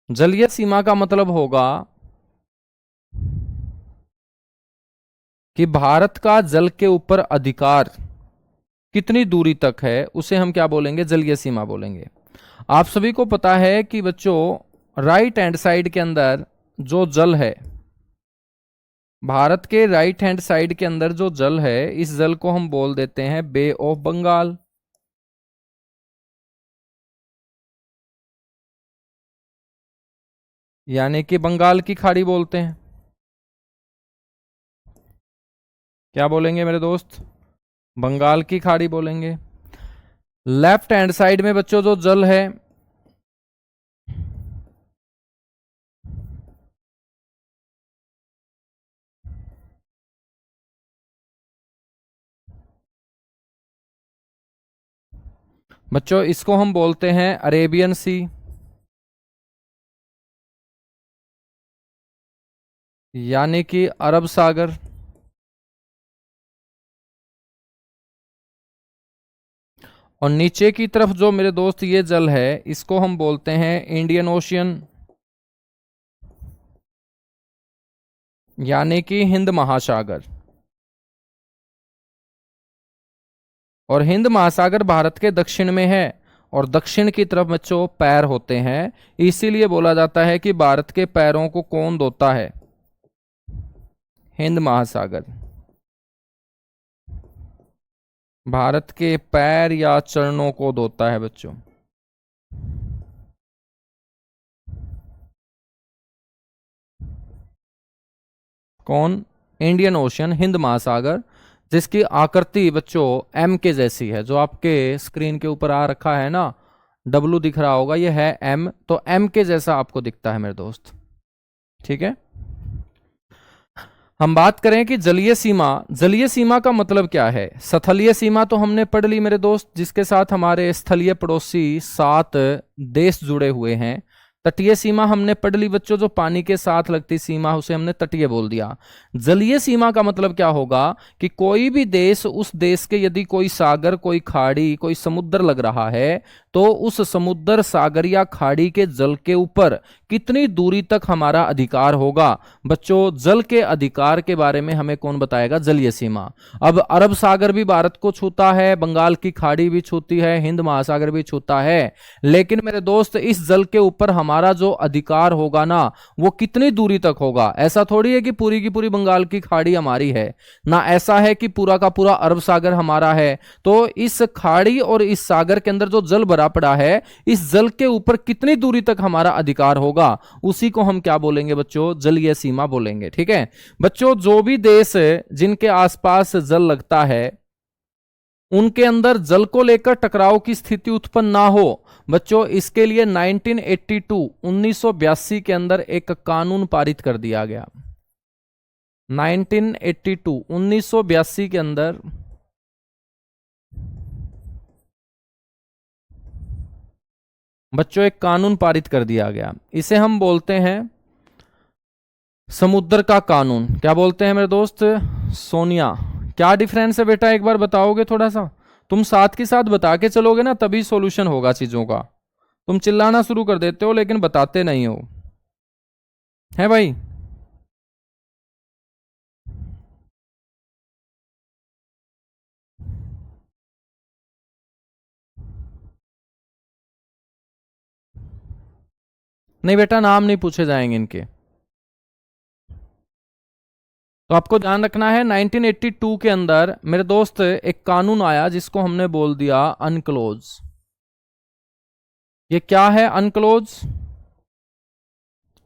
जलीय सीमा का मतलब होगा कि भारत का जल के ऊपर अधिकार कितनी दूरी तक है, उसे हम क्या बोलेंगे? जलीय सीमा बोलेंगे। आप सभी को पता है कि बच्चों राइट हैंड साइड के अंदर जो जल है, भारत के राइट हैंड साइड के अंदर जो जल है, इस जल को हम बोल देते हैं बे ऑफ बंगाल। यानी कि बंगाल की खाड़ी बोलते हैं। क्या बोलेंगे मेरे दोस्त? बंगाल की खाड़ी बोलेंगे। लेफ्ट हैंड साइड में बच्चों जो जल है, बच्चों इसको हम बोलते हैं अरेबियन सी, यानी कि अरब सागर। और नीचे की तरफ जो मेरे दोस्त ये जल है, इसको हम बोलते हैं इंडियन ओशियन, यानी कि हिंद महासागर। और हिंद महासागर भारत के दक्षिण में है, और दक्षिण की तरफ बच्चों पैर होते हैं। इसीलिए बोला जाता है कि भारत के पैरों को कौन धोता है? हिंद महासागर। भारत के पैर या चरणों को धोता है बच्चों। कौन? इंडियन ओशियन, हिंद महासागर, जिसकी आकृति बच्चों एम के जैसी है। जो आपके स्क्रीन के ऊपर आ रखा है ना, डब्लू दिख रहा होगा, ये है एम, तो एम के जैसा आपको दिखता है मेरे दोस्त। ठीक है। हम बात करें कि जलीय सीमा, जलीय सीमा का मतलब क्या है? स्थलीय सीमा तो हमने पढ़ ली मेरे दोस्त, जिसके साथ हमारे स्थलीय पड़ोसी 7 देश जुड़े हुए हैं। तटीय सीमा हमने पढ़ ली बच्चों, जो पानी के साथ लगती सीमा, उसे हमने तटीय बोल दिया। जलीय सीमा का मतलब क्या होगा कि कोई भी देश, उस देश के यदि कोई सागर, कोई खाड़ी, कोई समुद्र लग रहा है, तो उस समुद्र सागर या खाड़ी के जल के ऊपर कितनी दूरी तक हमारा अधिकार होगा। बच्चों जल के अधिकार के बारे में हमें कौन बताएगा, जलीय सीमा। अब अरब सागर भी भारत को छूता है, बंगाल की खाड़ी भी छूती है, हिंद महासागर भी छूता है, लेकिन मेरे दोस्त इस जल के ऊपर हमारा जो अधिकार होगा ना वो कितनी दूरी तक होगा। ऐसा थोड़ी है कि पूरी की पूरी बंगाल की खाड़ी हमारी है, ना ऐसा है कि पूरा का पूरा अरब सागर हमारा है। तो इस खाड़ी और इस सागर के अंदर जो जल भरा पड़ा है, इस जल के ऊपर कितनी दूरी तक हमारा अधिकार होगा, उसी को हम क्या बोलेंगे बच्चों, जलीय सीमा बोलेंगे। ठीक है बच्चों, जो भी देश जिनके आसपास जल लगता है उनके अंदर जल को लेकर टकराव की स्थिति उत्पन्न ना हो, बच्चों इसके लिए 1982 के अंदर एक कानून पारित कर दिया गया। 1982 के अंदर बच्चों एक कानून पारित कर दिया गया। इसे हम बोलते हैं समुद्र का कानून। क्या बोलते हैं मेरे दोस्त, सोनिया। क्या डिफरेंस है बेटा, एक बार बताओगे थोड़ा सा? तुम साथ के साथ बता के चलोगे ना तभी सॉल्यूशन होगा चीजों का। तुम चिल्लाना शुरू कर देते हो लेकिन बताते नहीं हो, है भाई? नहीं बेटा, नाम नहीं पूछे जाएंगे इनके। तो आपको ध्यान रखना है 1982 के अंदर मेरे दोस्त एक कानून आया जिसको हमने बोल दिया अनक्लोज। ये क्या है अनक्लोज?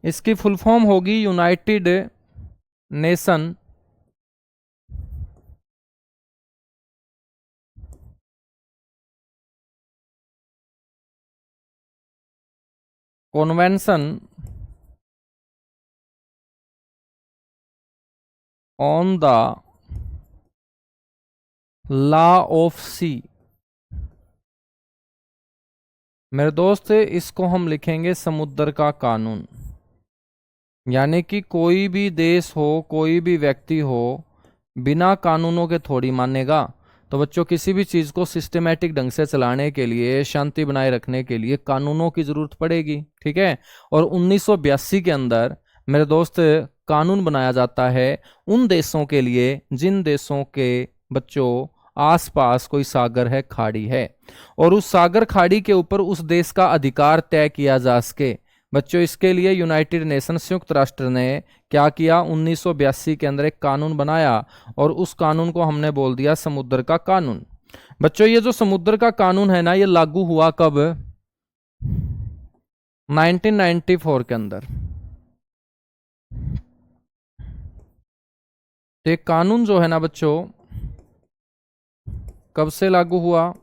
इसकी फुल फॉर्म होगी United Nation convention on the law of sea. मेरे दोस्त इसको हम लिखेंगे समुद्र का कानून। यानी कि कोई भी देश हो, कोई भी व्यक्ति हो, बिना कानूनों के थोड़ी मानेगा। तो बच्चों किसी भी चीज को सिस्टमेटिक ढंग से चलाने के लिए, शांति बनाए रखने के लिए कानूनों की जरूरत पड़ेगी। ठीक है, और 1982 के अंदर मेरे दोस्त कानून बनाया जाता है उन देशों के लिए जिन देशों के बच्चों आसपास कोई सागर है, खाड़ी है, और उस सागर खाड़ी के ऊपर उस देश का अधिकार तय किया जा सके। बच्चों इसके लिए यूनाइटेड नेशन संयुक्त राष्ट्र ने क्या किया, 1982 के अंदर एक कानून बनाया और उस कानून को हमने बोल दिया समुद्र का कानून। बच्चों ये जो समुद्र का कानून है ना, ये लागू हुआ कब? 1994 के अंदर। तो ये कानून जो है ना बच्चों, कब से लागू हुआ?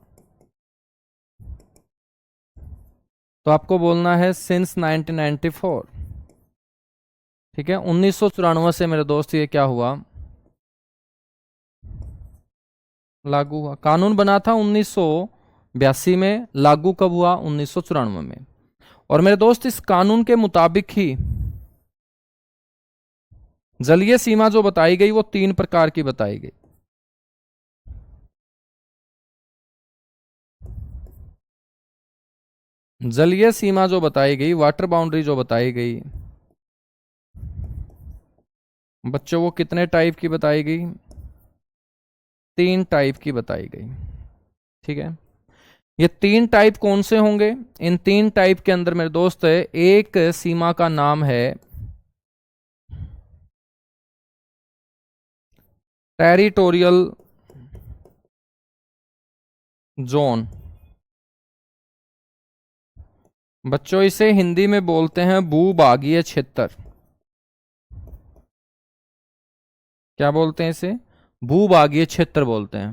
तो आपको बोलना है सिंस 1994। ठीक है, 1994 से मेरे दोस्त ये क्या हुआ, लागू हुआ। कानून बना था 1982 में, लागू कब हुआ? 1994 में। और मेरे दोस्त इस कानून के मुताबिक ही जलीय सीमा जो बताई गई वो 3 प्रकार की बताई गई। जलीय सीमा जो बताई गई, वाटर बाउंड्री जो बताई गई बच्चों, वो कितने टाइप की बताई गई? 3 टाइप की बताई गई। ठीक है, ये 3 टाइप कौन से होंगे? इन 3 टाइप के अंदर मेरे दोस्त एक सीमा का नाम है टेरिटोरियल जोन। बच्चों इसे हिंदी में बोलते हैं भूभागीय क्षेत्र। क्या बोलते हैं इसे? भूभागीय क्षेत्र बोलते हैं।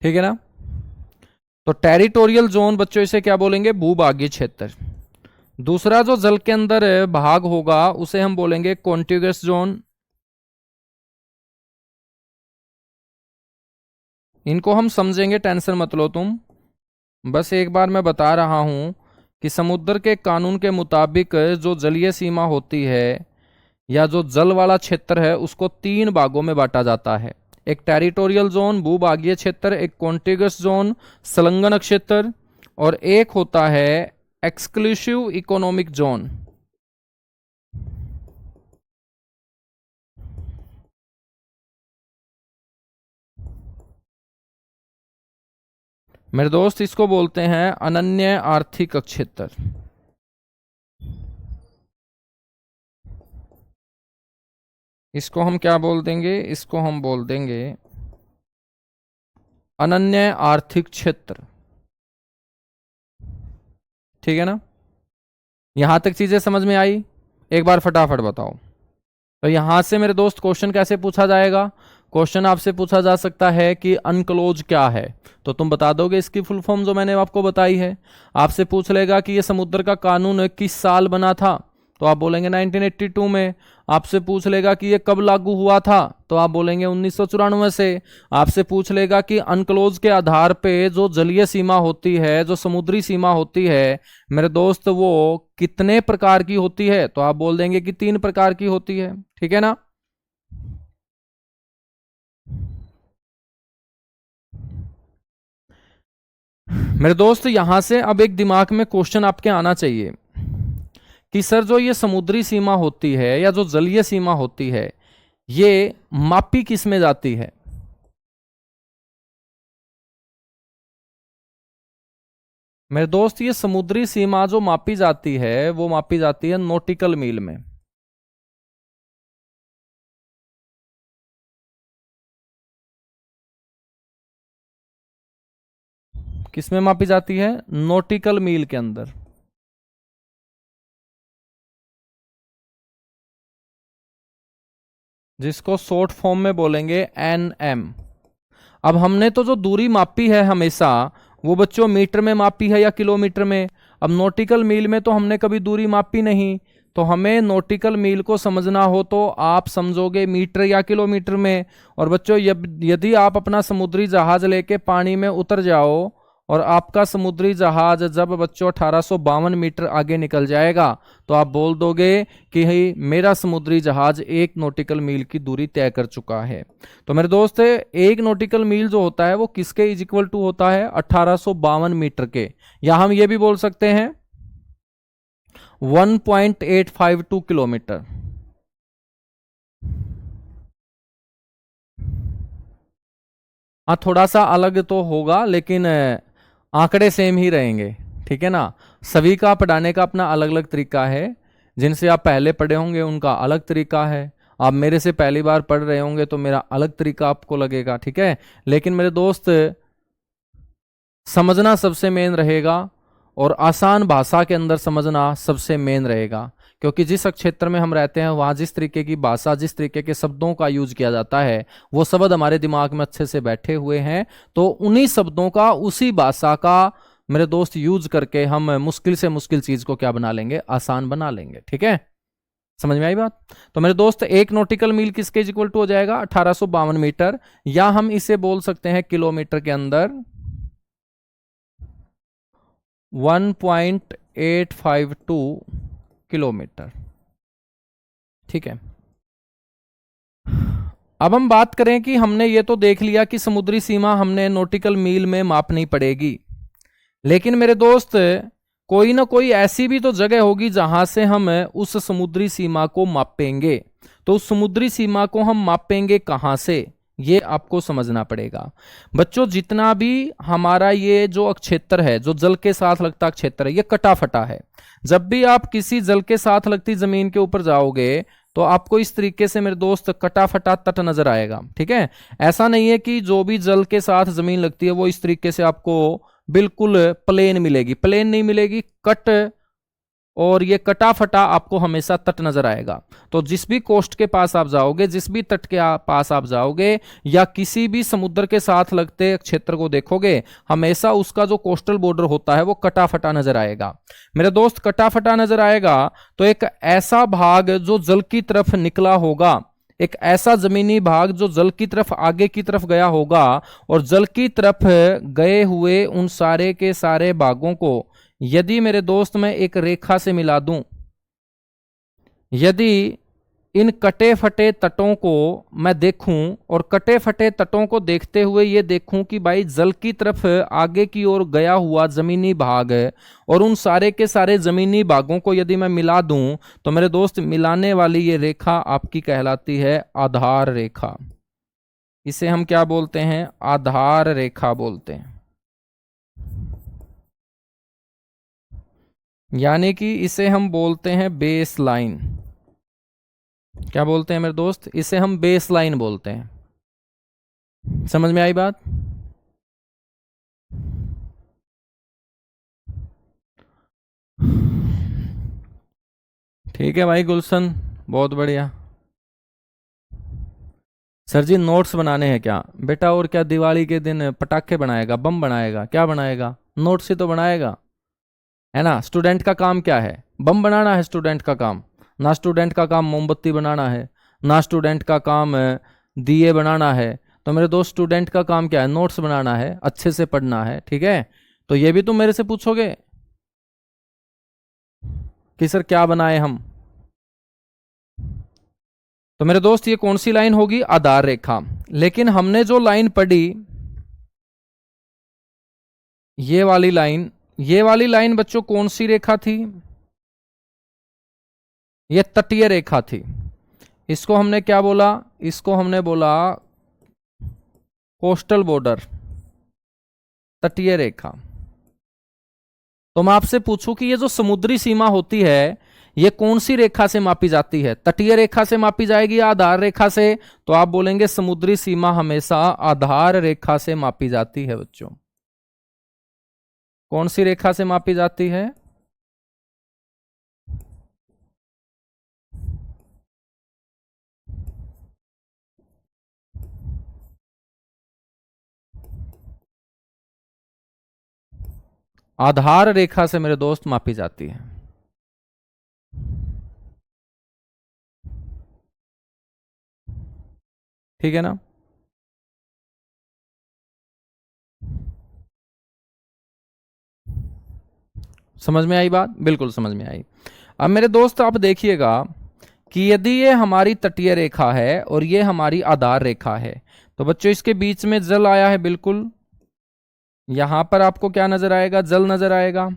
ठीक है ना? तो टेरिटोरियल जोन बच्चों इसे क्या बोलेंगे? भूभागीय क्षेत्र। दूसरा जो जल के अंदर भाग होगा उसे हम बोलेंगे कॉन्टिग्यूअस जोन। इनको हम समझेंगे, टेंशन मत लो तुम। बस एक बार मैं बता रहा हूं कि समुद्र के कानून के मुताबिक जो जलीय सीमा होती है या जो जल वाला क्षेत्र है उसको 3 भागों में बांटा जाता है। एक टेरिटोरियल जोन, भूभागीय क्षेत्र, एक कॉन्टिगस जोन, संलग्न क्षेत्र, और एक होता है एक्सक्लूसिव इकोनॉमिक जोन। मेरे दोस्त इसको बोलते हैं अनन्य आर्थिक क्षेत्र। इसको हम क्या बोल देंगे? इसको हम बोल देंगे अनन्य आर्थिक क्षेत्र। ठीक है ना? यहां तक चीजें समझ में आई? एक बार फटाफट बताओ। तो यहां से मेरे दोस्त क्वेश्चन कैसे पूछा जाएगा? क्वेश्चन आपसे पूछा जा सकता है कि अनक्लोज क्या है, तो तुम बता दोगे इसकी फुल फॉर्म जो मैंने आपको बताई है। आपसे पूछ लेगा कि ये समुद्र का कानून किस साल बना था, तो आप बोलेंगे 1982 में। आपसे पूछ लेगा कि ये कब लागू हुआ था, तो आप बोलेंगे 1994 से। आपसे पूछ लेगा कि अनक्लोज के आधार पे जो जलीय सीमा होती है, जो समुद्री सीमा होती है मेरे दोस्त, वो कितने प्रकार की होती है, तो आप बोल देंगे कि 3 प्रकार की होती है। ठीक है ना? मेरे दोस्त यहां से अब एक दिमाग में क्वेश्चन आपके आना चाहिए कि सर जो ये समुद्री सीमा होती है या जो जलीय सीमा होती है, ये मापी किस में जाती है? मेरे दोस्त ये समुद्री सीमा जो मापी जाती है वो मापी जाती है नॉटिकल मील में। किस में मापी जाती है? नॉटिकल मील के अंदर। जिसको शॉर्ट फॉर्म में बोलेंगे NM। अब हमने तो जो दूरी मापी है हमेशा, वो बच्चों मीटर में मापी है या किलोमीटर में। अब नॉटिकल मील में तो हमने कभी दूरी मापी नहीं, तो हमें नॉटिकल मील को समझना हो तो आप समझोगे मीटर या किलोमीटर में। और बच्चों यदि आप अपना समुद्री जहाज लेके पानी में उतर जाओ और आपका समुद्री जहाज जब बच्चों 1852 मीटर आगे निकल जाएगा, तो आप बोल दोगे कि ही मेरा समुद्री जहाज 1 नॉटिकल मील की दूरी तय कर चुका है। तो मेरे दोस्त 1 नॉटिकल मील जो होता है वो किसके इज इक्वल टू होता है? 1852 मीटर के। या हम ये भी बोल सकते हैं 1.852 किलोमीटर। हाँ, थोड़ा सा अलग तो होगा लेकिन आंकड़े सेम ही रहेंगे। ठीक है ना? सभी का पढ़ाने का अपना अलग अलग तरीका है। जिनसे आप पहले पढ़े होंगे उनका अलग तरीका है। आप मेरे से पहली बार पढ़ रहे होंगे तो मेरा अलग तरीका आपको लगेगा। ठीक है? लेकिन मेरे दोस्त समझना सबसे मेन रहेगा और आसान भाषा के अंदर समझना सबसे मेन रहेगा। क्योंकि जिस क्षेत्र में हम रहते हैं वहां जिस तरीके की भाषा, जिस तरीके के शब्दों का यूज किया जाता है, वो शब्द हमारे दिमाग में अच्छे से बैठे हुए हैं। तो उन्हीं शब्दों का, उसी भाषा का मेरे दोस्त यूज करके हम मुश्किल से मुश्किल चीज को क्या बना लेंगे? आसान बना लेंगे। ठीक है? समझ में आई बात? तो मेरे दोस्त 1 नॉटिकल मील किसके इक्वल टू हो जाएगा? 1852 मीटर। या हम इसे बोल सकते हैं किलोमीटर के अंदर 1.852 किलोमीटर। ठीक है? अब हम बात करें कि हमने ये तो देख लिया कि समुद्री सीमा हमने नॉटिकल मील में मापनी पड़ेगी, लेकिन मेरे दोस्त कोई ना कोई ऐसी भी तो जगह होगी जहां से हम उस समुद्री सीमा को मापेंगे। तो उस समुद्री सीमा को हम मापेंगे कहां से, ये आपको समझना पड़ेगा। बच्चों जितना भी हमारा ये जो क्षेत्र है, जो जल के साथ लगता क्षेत्र है, ये कटा फटा है। जब भी आप किसी जल के साथ लगती जमीन के ऊपर जाओगे तो आपको इस तरीके से मेरे दोस्त कटा फटा तट नजर आएगा। ठीक है? ऐसा नहीं है कि जो भी जल के साथ जमीन लगती है वो इस तरीके से आपको बिल्कुल प्लेन मिलेगी। प्लेन नहीं मिलेगी, कट और ये कटा फटा आपको हमेशा तट नजर आएगा। तो जिस भी कोस्ट के पास आप जाओगे, जिस भी तट के पास आप जाओगे, या किसी भी समुद्र के साथ लगते क्षेत्र को देखोगे, हमेशा उसका जो कोस्टल बॉर्डर होता है वो कटा फटा नजर आएगा। मेरे दोस्त कटा फटा नजर आएगा तो एक ऐसा भाग जो जल की तरफ निकला होगा, एक ऐसा जमीनी भाग जो जल की तरफ आगे की तरफ गया होगा, और जल की तरफ गए हुए उन सारे के सारे भागों को यदि मेरे दोस्त मैं एक रेखा से मिला दूं, यदि इन कटे फटे तटों को मैं देखूं और कटे फटे तटों को देखते हुए ये देखूं कि भाई जल की तरफ आगे की ओर गया हुआ जमीनी भाग है, और उन सारे के सारे जमीनी भागों को यदि मैं मिला दूं तो मेरे दोस्त मिलाने वाली ये रेखा आपकी कहलाती है आधार रेखा। इसे हम क्या बोलते हैं? आधार रेखा बोलते हैं। यानी कि इसे हम बोलते हैं बेस लाइन। क्या बोलते हैं मेरे दोस्त? इसे हम बेस लाइन बोलते हैं। समझ में आई बात? ठीक है भाई गुलशन, बहुत बढ़िया। सर जी नोट्स बनाने हैं क्या? बेटा और क्या, दिवाली के दिन पटाखे बनाएगा, बम बनाएगा, क्या बनाएगा? नोट्स ही तो बनाएगा, है ना। स्टूडेंट का काम क्या है? बम बनाना है स्टूडेंट का काम ना। स्टूडेंट का काम मोमबत्ती बनाना है ना। स्टूडेंट का काम दिए बनाना है। तो मेरे दोस्त स्टूडेंट का काम क्या है? नोट्स बनाना है, अच्छे से पढ़ना है, ठीक है। तो ये भी तुम मेरे से पूछोगे कि सर क्या बनाए हम। तो मेरे दोस्त ये कौन सी लाइन होगी? आधार रेखा। लेकिन हमने जो लाइन पढ़ी, ये वाली लाइन, ये वाली लाइन बच्चों कौन सी रेखा थी? ये तटीय रेखा थी। इसको हमने क्या बोला? इसको हमने बोला कोस्टल बॉर्डर, तटीय रेखा। तो मैं आपसे पूछूं कि ये जो समुद्री सीमा होती है ये कौन सी रेखा से मापी जाती है? तटीय रेखा से मापी जाएगी या आधार रेखा से? तो आप बोलेंगे समुद्री सीमा हमेशा आधार रेखा से मापी जाती है बच्चों। कौन सी रेखा से मापी जाती है? आधार रेखा से मेरे दोस्त मापी जाती है। ठीक है ना। समझ में आई बात? बिल्कुल समझ में आई। अब मेरे दोस्त आप देखिएगा कि यदि ये हमारी तटीय रेखा है और ये हमारी आधार रेखा है, तो बच्चों इसके बीच में जल आया है, बिल्कुल यहां पर आपको क्या नजर आएगा? जल नजर आएगा।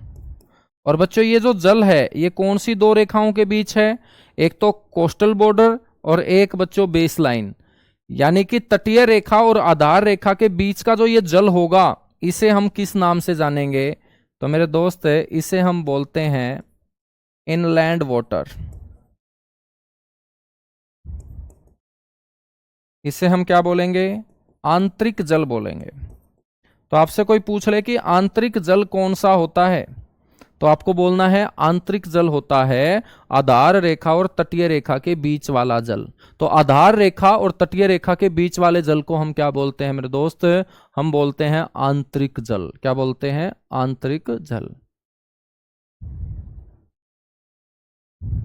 और बच्चों ये जो जल है ये कौन सी दो रेखाओं के बीच है? एक तो कोस्टल बॉर्डर और एक बच्चों बेस लाइन। यानी कि तटीय रेखा और आधार रेखा के बीच का जो ये जल होगा इसे हम किस नाम से जानेंगे? तो मेरे दोस्त इसे हम बोलते हैं इनलैंड वाटर। इसे हम क्या बोलेंगे? आंतरिक जल बोलेंगे। तो आपसे कोई पूछ ले कि आंतरिक जल कौन सा होता है, तो आपको बोलना है आंतरिक जल होता है आधार रेखा और तटीय रेखा के बीच वाला जल। तो आधार रेखा और तटीय रेखा के बीच वाले जल को हम क्या बोलते हैं मेरे दोस्त? हम बोलते हैं आंतरिक जल। क्या बोलते हैं? आंतरिक जल।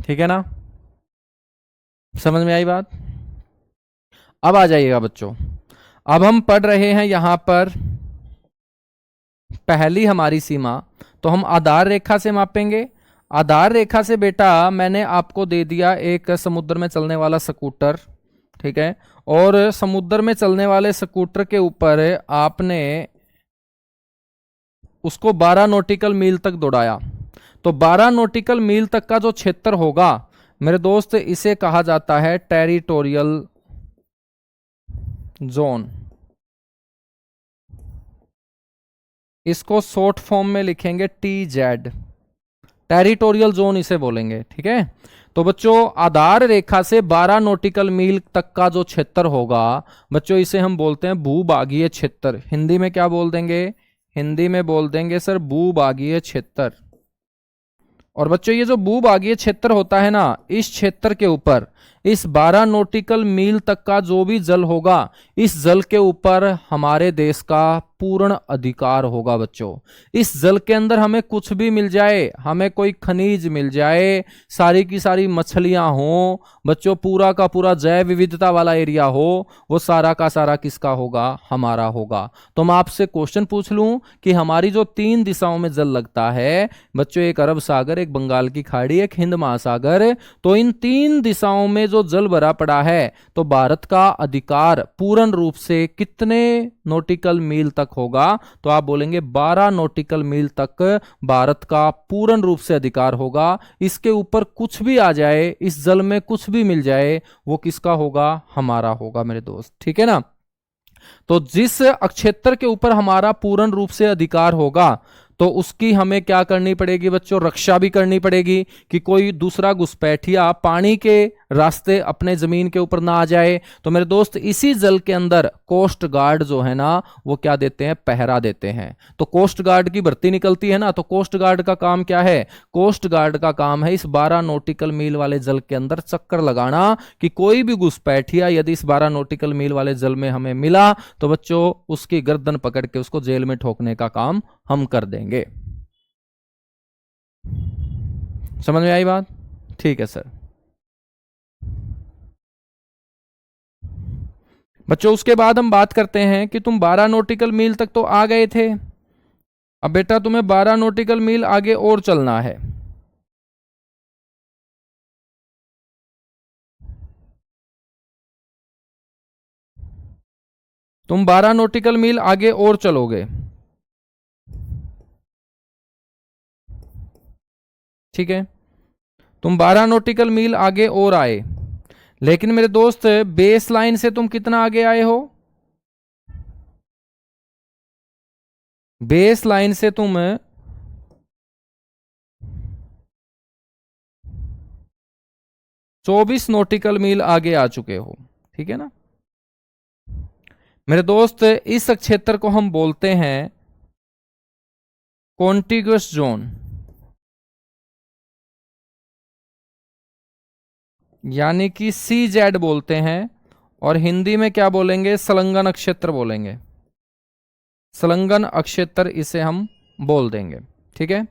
ठीक है ना। समझ में आई बात? अब आ जाइएगा बच्चों, अब हम पढ़ रहे हैं यहां पर पहली हमारी सीमा, तो हम आधार रेखा से मापेंगे। आधार रेखा से बेटा मैंने आपको दे दिया एक समुद्र में चलने वाला स्कूटर, ठीक है। और समुद्र में चलने वाले स्कूटर के ऊपर आपने उसको 12 नॉटिकल मील तक दौड़ाया। तो 12 नॉटिकल मील तक का जो क्षेत्र होगा मेरे दोस्त इसे कहा जाता है टेरिटोरियल जोन। इसको शॉर्ट फॉर्म में लिखेंगे TZ, टेरिटोरियल जोन इसे बोलेंगे, ठीक है। तो बच्चों आधार रेखा से 12 नॉटिकल मील तक का जो क्षेत्र होगा बच्चों इसे हम बोलते हैं भूभागीय क्षेत्र। हिंदी में क्या बोल देंगे? हिंदी में बोल देंगे सर भूभागीय क्षेत्र। और बच्चों ये जो भूभागीय क्षेत्र होता है ना, इस क्षेत्र के ऊपर इस 12 नॉटिकल मील तक का जो भी जल होगा इस जल के ऊपर हमारे देश का पूर्ण अधिकार होगा बच्चों। इस जल के अंदर हमें कुछ भी मिल जाए, हमें कोई खनिज मिल जाए, सारी की सारी मछलियां हो बच्चों, पूरा का पूरा जैव विविधता वाला एरिया हो, वो सारा का सारा किसका होगा? हमारा होगा। तो मैं आपसे क्वेश्चन पूछ लूं कि हमारी जो 3 दिशाओं में जल लगता है बच्चों, एक अरब सागर, एक बंगाल की खाड़ी, एक हिंद महासागर, तो इन 3 दिशाओं में जो जो जल भरा पड़ा है, तो भारत का अधिकार पूर्ण रूप से कितने नॉटिकल मील तक होगा? तो आप बोलेंगे 12 नॉटिकल मील तक भारत का पूर्ण रूप से अधिकार होगा। इसके ऊपर कुछ भी आ जाए, इस जल में कुछ भी मिल जाए, वो किसका होगा? हमारा होगा मेरे दोस्त, ठीक है ना। तो जिस क्षेत्र के ऊपर हमारा पूर्ण रूप से अधिकार होगा, तो उसकी हमें क्या करनी पड़ेगी बच्चों? रक्षा भी करनी पड़ेगी कि कोई दूसरा घुसपैठिया पानी के रास्ते अपने जमीन के ऊपर ना आ जाए। तो मेरे दोस्त इसी जल के अंदर कोस्ट गार्ड जो है ना, वो क्या देते हैं? पहरा देते हैं। तो कोस्ट गार्ड की भर्ती निकलती है ना, तो कोस्ट गार्ड का काम क्या है? कोस्ट गार्ड का काम है इस 12 नॉटिकल मील वाले जल के अंदर चक्कर लगाना कि कोई भी घुसपैठिया यदि इस 12 नॉटिकल मील वाले जल में हमें मिला, तो बच्चों उसकी गर्दन पकड़ के उसको जेल में ठोकने का काम हम कर देंगे। समझ में आई बात? ठीक है सर। बच्चों उसके बाद हम बात करते हैं कि तुम 12 नॉटिकल मील तक तो आ गए थे, अब बेटा तुम्हें 12 नॉटिकल मील आगे और चलना है। तुम 12 नॉटिकल मील आगे और चलोगे, ठीक है। तुम 12 नॉटिकल मील आगे और आए, लेकिन मेरे दोस्त बेस लाइन से तुम कितना आगे आए हो? बेस लाइन से तुम 24 नॉटिकल मील आगे आ चुके हो, ठीक है ना। मेरे दोस्त इस क्षेत्र को हम बोलते हैं कॉन्टिग्यूस जोन, यानी कि CZ बोलते हैं, और हिंदी में क्या बोलेंगे? संलग्न क्षेत्र बोलेंगे। संलग्न अक्षेत्र इसे हम बोल देंगे, ठीक है।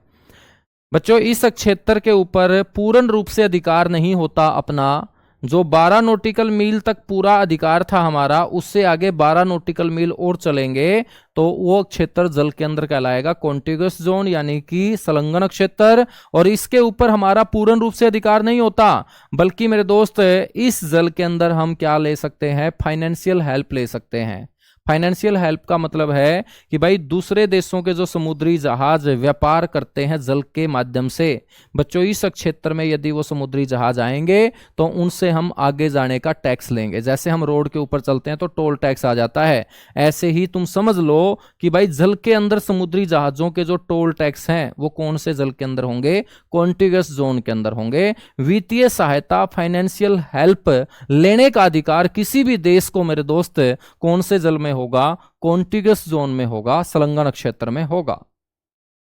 बच्चों इस क्षेत्र के ऊपर पूर्ण रूप से अधिकार नहीं होता अपना। जो 12 नॉटिकल मील तक पूरा अधिकार था हमारा, उससे आगे 12 नॉटिकल मील और चलेंगे तो वो क्षेत्र जल के अंदर कहलाएगा कॉन्टिग्यूस जोन, यानी कि संलग्न क्षेत्र। और इसके ऊपर हमारा पूर्ण रूप से अधिकार नहीं होता, बल्कि मेरे दोस्त इस जल के अंदर हम क्या ले सकते हैं? फाइनेंशियल हेल्प ले सकते हैं। फाइनेंशियल हेल्प का मतलब है कि भाई दूसरे देशों के जो समुद्री जहाज व्यापार करते हैं जल के माध्यम से, बच्चों इस क्षेत्र में यदि वो समुद्री जहाज आएंगे तो उनसे हम आगे जाने का टैक्स लेंगे। जैसे हम रोड के ऊपर चलते हैं तो टोल टैक्स आ जाता है, ऐसे ही तुम समझ लो कि भाई जल के अंदर समुद्री जहाजों के जो टोल टैक्स हैं वो कौन से जल के अंदर होंगे? कॉन्टिगस जोन के अंदर होंगे। वित्तीय सहायता, फाइनेंशियल हेल्प लेने का अधिकार किसी भी देश को मेरे दोस्त कौन से जल में होगा? कॉन्टिगस जोन में होगा, संलग्न क्षेत्र में होगा,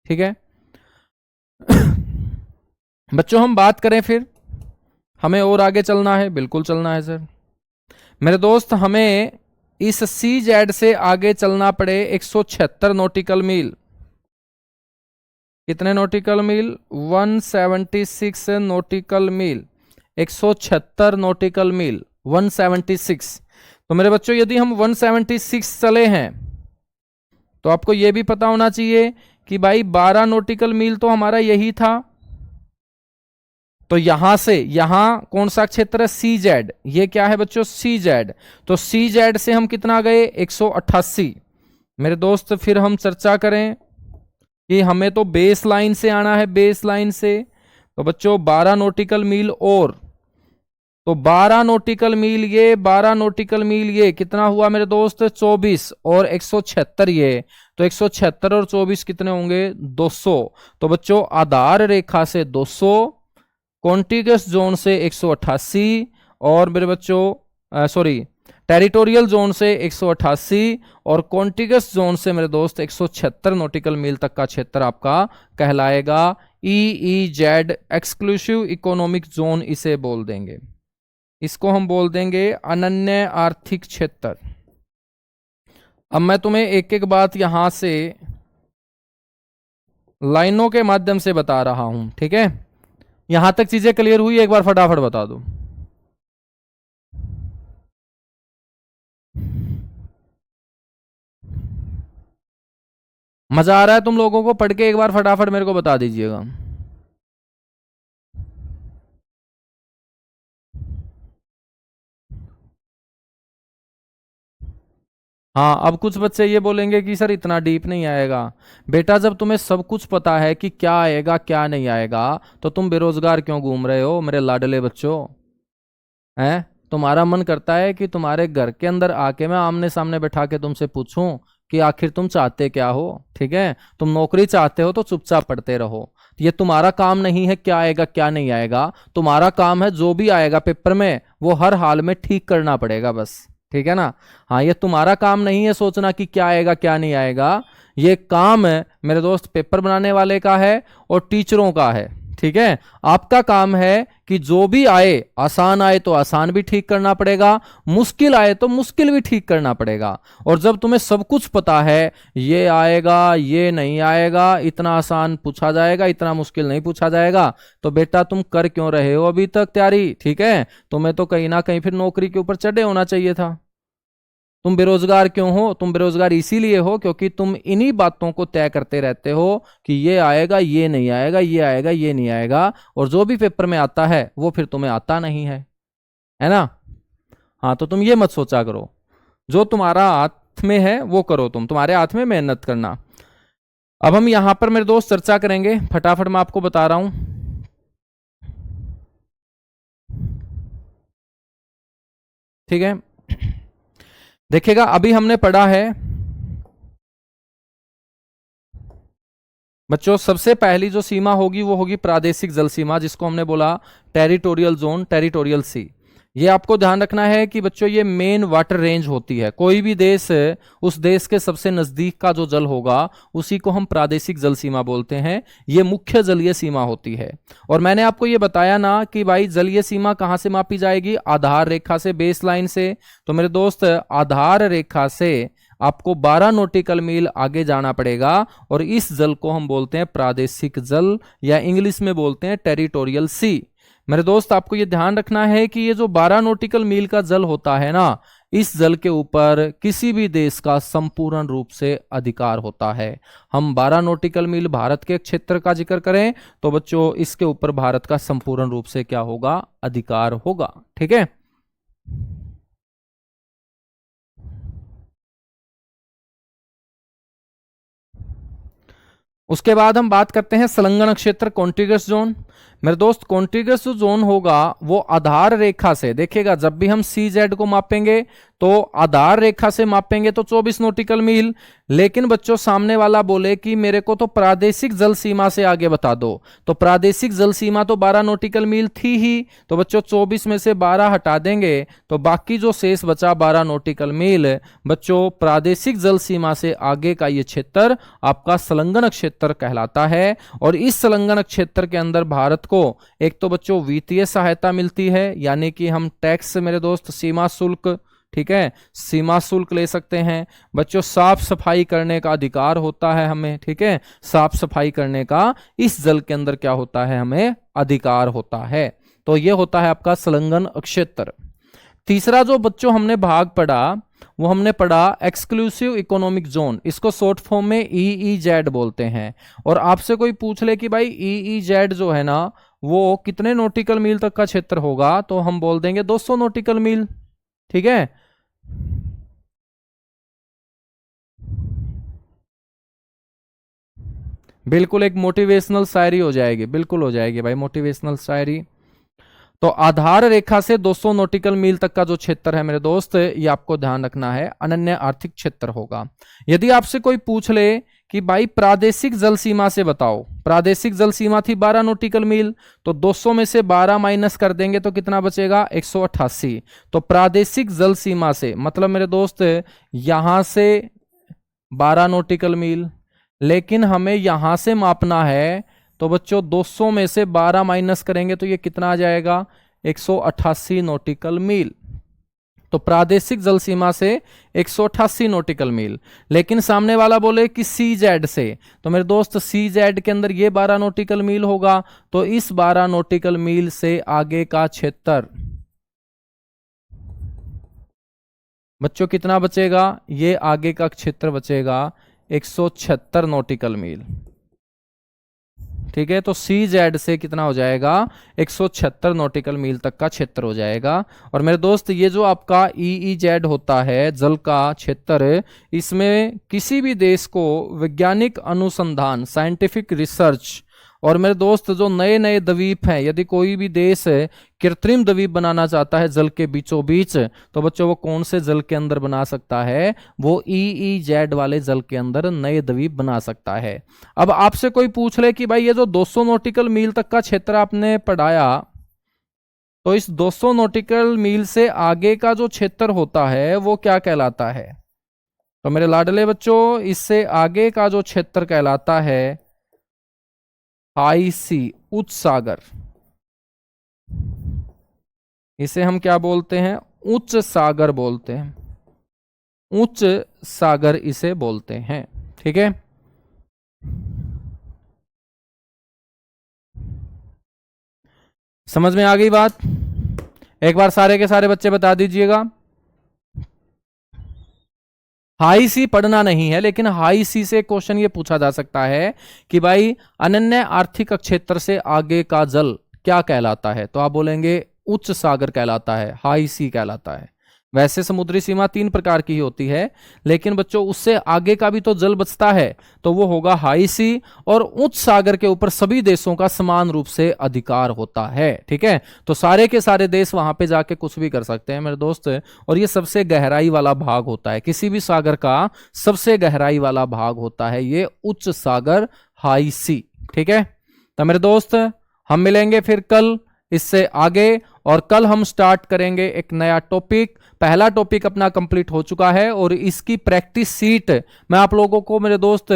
ठीक है। बच्चों हम बात करें फिर, हमें और आगे चलना है, बिल्कुल चलना है सर। मेरे दोस्त हमें इस CZ से आगे चलना पड़े 176 नॉटिकल मील। कितने नॉटिकल मील? 176 नॉटिकल मील, 176 नॉटिकल मील, 176। तो मेरे बच्चों यदि हम 176 चले हैं, तो आपको यह भी पता होना चाहिए कि भाई 12 नॉटिकल मील तो हमारा यही था। तो यहां से यहां कौन सा क्षेत्र है? CZ। ये क्या है बच्चों? CZ। तो CZ से हम कितना गए? 188। मेरे दोस्त फिर हम चर्चा करें कि हमें तो बेस लाइन से आना है, बेस लाइन से। तो बच्चों 12 नॉटिकल मील और, तो 12 नॉटिकल मील ये, 12 नॉटिकल मील ये, कितना हुआ मेरे दोस्त? 24, और 176 ये, तो 176 और 24 कितने होंगे? 200। तो बच्चों आधार रेखा से 200, कॉन्टिगस जोन से 188, और मेरे बच्चों सॉरी टेरिटोरियल जोन से 188, और कॉन्टिगस जोन से मेरे दोस्त 176 नॉटिकल मील तक का क्षेत्र आपका कहलाएगा EEZ, एक्सक्लूसिव इकोनॉमिक जोन इसे बोल देंगे। इसको हम बोल देंगे अनन्य आर्थिक क्षेत्र। अब मैं तुम्हें एक एक बात यहां से लाइनों के माध्यम से बता रहा हूं, ठीक है। यहां तक चीजें क्लियर हुई? एक बार फटाफट बता दो। मजा आ रहा है तुम लोगों को पढ़ के? एक बार फटाफट मेरे को बता दीजिएगा। हाँ, अब कुछ बच्चे ये बोलेंगे कि सर इतना डीप नहीं आएगा। बेटा जब तुम्हें सब कुछ पता है कि क्या आएगा क्या नहीं आएगा, तो तुम बेरोजगार क्यों घूम रहे हो मेरे लाडले बच्चों? हैं? तुम्हारा मन करता है कि तुम्हारे घर के अंदर आके मैं आमने सामने बैठा के तुमसे पूछूं कि आखिर तुम चाहते क्या हो? ठीक है, तुम नौकरी चाहते हो तो चुपचाप पढ़ते रहो। ये तुम्हारा काम नहीं है क्या आएगा क्या नहीं आएगा। तुम्हारा काम है जो भी आएगा पेपर में वो हर हाल में ठीक करना पड़ेगा बस। ठीक है ना? हाँ, ये तुम्हारा काम नहीं है सोचना कि क्या आएगा क्या नहीं आएगा। ये काम है मेरे दोस्त पेपर बनाने वाले का है और टीचरों का है। ठीक है, आपका काम है कि जो भी आए, आसान आए तो आसान भी ठीक करना पड़ेगा, मुश्किल आए तो मुश्किल भी ठीक करना पड़ेगा। और जब तुम्हें सब कुछ पता है, ये आएगा ये नहीं आएगा, इतना आसान पूछा जाएगा इतना मुश्किल नहीं पूछा जाएगा, तो बेटा तुम कर क्यों रहे हो अभी तक तैयारी? ठीक है, तुम्हें तो कहीं ना कहीं फिर नौकरी के ऊपर चढ़े होना चाहिए था। तुम बेरोजगार क्यों हो? तुम बेरोजगार इसीलिए हो क्योंकि तुम इन्हीं बातों को तय करते रहते हो कि ये आएगा ये नहीं आएगा, ये आएगा ये नहीं आएगा, और जो भी पेपर में आता है वो फिर तुम्हें आता नहीं है ना? हाँ, तो तुम ये मत सोचा करो, जो तुम्हारा हाथ में है वो करो, तुम्हारे हाथ में मेहनत करना। अब हम यहां पर मेरे दोस्त चर्चा करेंगे, फटाफट मैं आपको बता रहा हूं। ठीक है, देखिएगा अभी हमने पढ़ा है बच्चों, सबसे पहली जो सीमा होगी वो होगी प्रादेशिक जल सीमा, जिसको हमने बोला टेरिटोरियल जोन, टेरिटोरियल सी। ये आपको ध्यान रखना है कि बच्चों ये मेन वाटर रेंज होती है। कोई भी देश, उस देश के सबसे नजदीक का जो जल होगा उसी को हम प्रादेशिक जल सीमा बोलते हैं। ये मुख्य जलीय सीमा होती है। और मैंने आपको ये बताया ना कि भाई जलीय सीमा कहां से मापी जाएगी? आधार रेखा से, बेस लाइन से। तो मेरे दोस्त आधार रेखा से आपको 12 नॉटिकल मील आगे जाना पड़ेगा, और इस जल को हम बोलते हैं प्रादेशिक जल, या इंग्लिश में बोलते हैं टेरिटोरियल सी। मेरे दोस्त आपको यह ध्यान रखना है कि ये जो 12 नॉटिकल मील का जल होता है ना, इस जल के ऊपर किसी भी देश का संपूर्ण रूप से अधिकार होता है। हम 12 नॉटिकल मील भारत के क्षेत्र का जिक्र करें तो बच्चों इसके ऊपर भारत का संपूर्ण रूप से क्या होगा? अधिकार होगा। ठीक है, उसके बाद हम बात करते हैं संलग्न क्षेत्र, कॉन्टिगस जोन। मेरे दोस्त कॉन्टिगस जो जोन होगा वो आधार रेखा से, देखिएगा जब भी हम सी जेड को मापेंगे तो आधार रेखा से मापेंगे तो 24 नॉटिकल मील। लेकिन बच्चों सामने वाला बोले कि मेरे को तो प्रादेशिक जल सीमा से आगे बता दो, तो प्रादेशिक जल सीमा तो 12 नॉटिकल मील थी ही, तो बच्चों 24 में से 12 हटा देंगे तो बाकी जो शेष बचा 12 नॉटिकल मील, बच्चों प्रादेशिक जल सीमा से आगे का ये क्षेत्र आपका संलग्न क्षेत्र कहलाता है। और इस संलग्न क्षेत्र के अंदर भारत को एक तो बच्चों वित्तीय सहायता मिलती है, यानी कि हम टैक्स, मेरे दोस्त सीमा शुल्क, ठीक है, सीमा शुल्क ले सकते हैं। बच्चों साफ सफाई करने का अधिकार होता है हमें, ठीक है, साफ सफाई करने का इस जल के अंदर क्या होता है? हमें अधिकार होता है। तो ये होता है आपका संलग्न क्षेत्र। तीसरा जो बच्चों हमने भाग पढ़ा वो हमने पढ़ा एक्सक्लूसिव इकोनॉमिक जोन, इसको शॉर्ट फॉर्म में ईईजेड बोलते हैं। और आपसे कोई पूछ ले कि भाई ईईजेड जो है ना वो कितने नॉटिकल मील तक का क्षेत्र होगा, तो हम बोल देंगे 200 नॉटिकल मील। ठीक है, बिल्कुल एक मोटिवेशनल शायरी हो जाएगी, बिल्कुल हो जाएगी भाई मोटिवेशनल शायरी। तो आधार रेखा से 200 नॉटिकल मील तक का जो क्षेत्र है मेरे दोस्त, ये आपको ध्यान रखना है, अनन्य आर्थिक क्षेत्र होगा। यदि आपसे कोई पूछ ले कि भाई प्रादेशिक जल सीमा से बताओ, प्रादेशिक जल सीमा थी 12 नॉटिकल मील, तो 200 में से 12 माइनस कर देंगे तो कितना बचेगा? 188। तो प्रादेशिक जल सीमा से मतलब मेरे दोस्त यहां से 12 नॉटिकल मील, लेकिन हमें यहां से मापना है, तो बच्चों 200 में से 12 माइनस करेंगे तो ये कितना आ जाएगा? 188 नॉटिकल मील। तो प्रादेशिक जल सीमा से 188 नॉटिकल मील। लेकिन सामने वाला बोले कि सी जेड से, तो मेरे दोस्त सी जेड के अंदर ये 12 नॉटिकल मील होगा, तो इस 12 नॉटिकल मील से आगे का क्षेत्र बच्चों कितना बचेगा? ये आगे का क्षेत्र बचेगा 176 नॉटिकल मील। ठीक है, तो CZ से कितना हो जाएगा 176 नॉटिकल मील तक का क्षेत्र हो जाएगा। और मेरे दोस्त ये जो आपका EEZ होता है जल का क्षेत्र, इसमें किसी भी देश को वैज्ञानिक अनुसंधान साइंटिफिक रिसर्च, और मेरे दोस्त जो नए नए द्वीप हैं, यदि कोई भी देश कृत्रिम द्वीप बनाना चाहता है जल के बीचों बीच, तो बच्चों वो कौन से जल के अंदर बना सकता है, वो EEZ वाले जल के अंदर नए द्वीप बना सकता है। अब आपसे कोई पूछ ले कि भाई ये जो 200 नॉटिकल मील तक का क्षेत्र आपने पढ़ाया, तो इस 200 नॉटिकल मील से आगे का जो क्षेत्र होता है वो क्या कहलाता है? तो मेरे लाडले बच्चों, इससे आगे का जो क्षेत्र कहलाता है हाई सी, उच्च सागर। इसे हम क्या बोलते हैं? उच्च सागर बोलते हैं, उच्च सागर इसे बोलते हैं। ठीक है, समझ में आ गई बात? एक बार सारे के सारे बच्चे बता दीजिएगा। हाई सी पढ़ना नहीं है, लेकिन हाई सी से क्वेश्चन ये पूछा जा सकता है कि भाई अनन्य आर्थिक क्षेत्र से आगे का जल क्या कहलाता है, तो आप बोलेंगे उच्च सागर कहलाता है, हाई सी कहलाता है। वैसे समुद्री सीमा 3 प्रकार की होती है, लेकिन बच्चों उससे आगे का भी तो जल बचता है, तो वो होगा हाई सी। और उच्च सागर के ऊपर सभी देशों का समान रूप से अधिकार होता है। ठीक है, तो सारे के सारे देश वहां पे जाके कुछ भी कर सकते हैं मेरे दोस्त। और ये सबसे गहराई वाला भाग होता है, किसी भी सागर का सबसे गहराई वाला भाग होता है ये उच्च सागर, हाई सी। ठीक है, तो मेरे दोस्त हम मिलेंगे फिर कल इससे आगे, और कल हम स्टार्ट करेंगे एक नया टॉपिक। पहला टॉपिक अपना कंप्लीट हो चुका है और इसकी प्रैक्टिस सीट मैं आप लोगों को मेरे दोस्त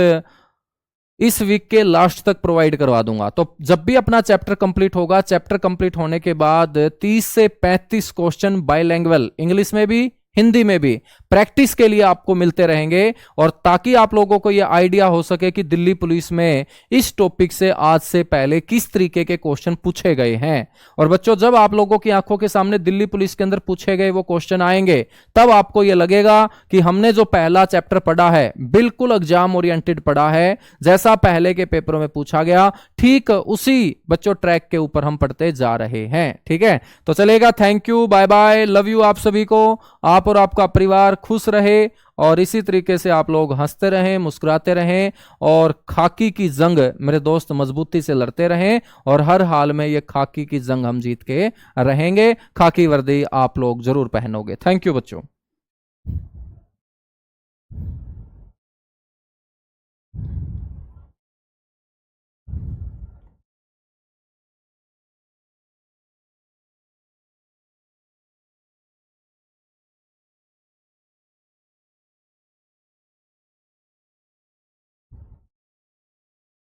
इस वीक के लास्ट तक प्रोवाइड करवा दूंगा। तो जब भी अपना चैप्टर कंप्लीट होगा, चैप्टर कंप्लीट होने के बाद 30 से 35 क्वेश्चन बाइलैंग्वेज, इंग्लिश में भी हिंदी में भी, प्रैक्टिस के लिए आपको मिलते रहेंगे, और ताकि आप लोगों को यह आइडिया हो सके कि दिल्ली पुलिस में इस टॉपिक से आज से पहले किस तरीके के क्वेश्चन पूछे गए हैं। और बच्चों, जब आप लोगों की आंखों के सामने दिल्ली पुलिस के अंदर पूछे गए वो क्वेश्चन आएंगे, तब आपको यह लगेगा कि हमने जो पहला चैप्टर पढ़ा है बिल्कुल एग्जाम ओरिएंटेड पढ़ा है, जैसा पहले के पेपरों में पूछा गया ठीक उसी बच्चों ट्रैक के ऊपर हम पढ़ते जा रहे हैं। ठीक है, तो चलेगा, thank you, bye bye, love you आप सभी को। आप और आपका परिवार खुश रहे, और इसी तरीके से आप लोग हंसते रहें, मुस्कुराते रहें, और खाकी की जंग मेरे दोस्त मजबूती से लड़ते रहें, और हर हाल में ये खाकी की जंग हम जीत के रहेंगे। खाकी वर्दी आप लोग जरूर पहनोगे। थैंक यू बच्चों।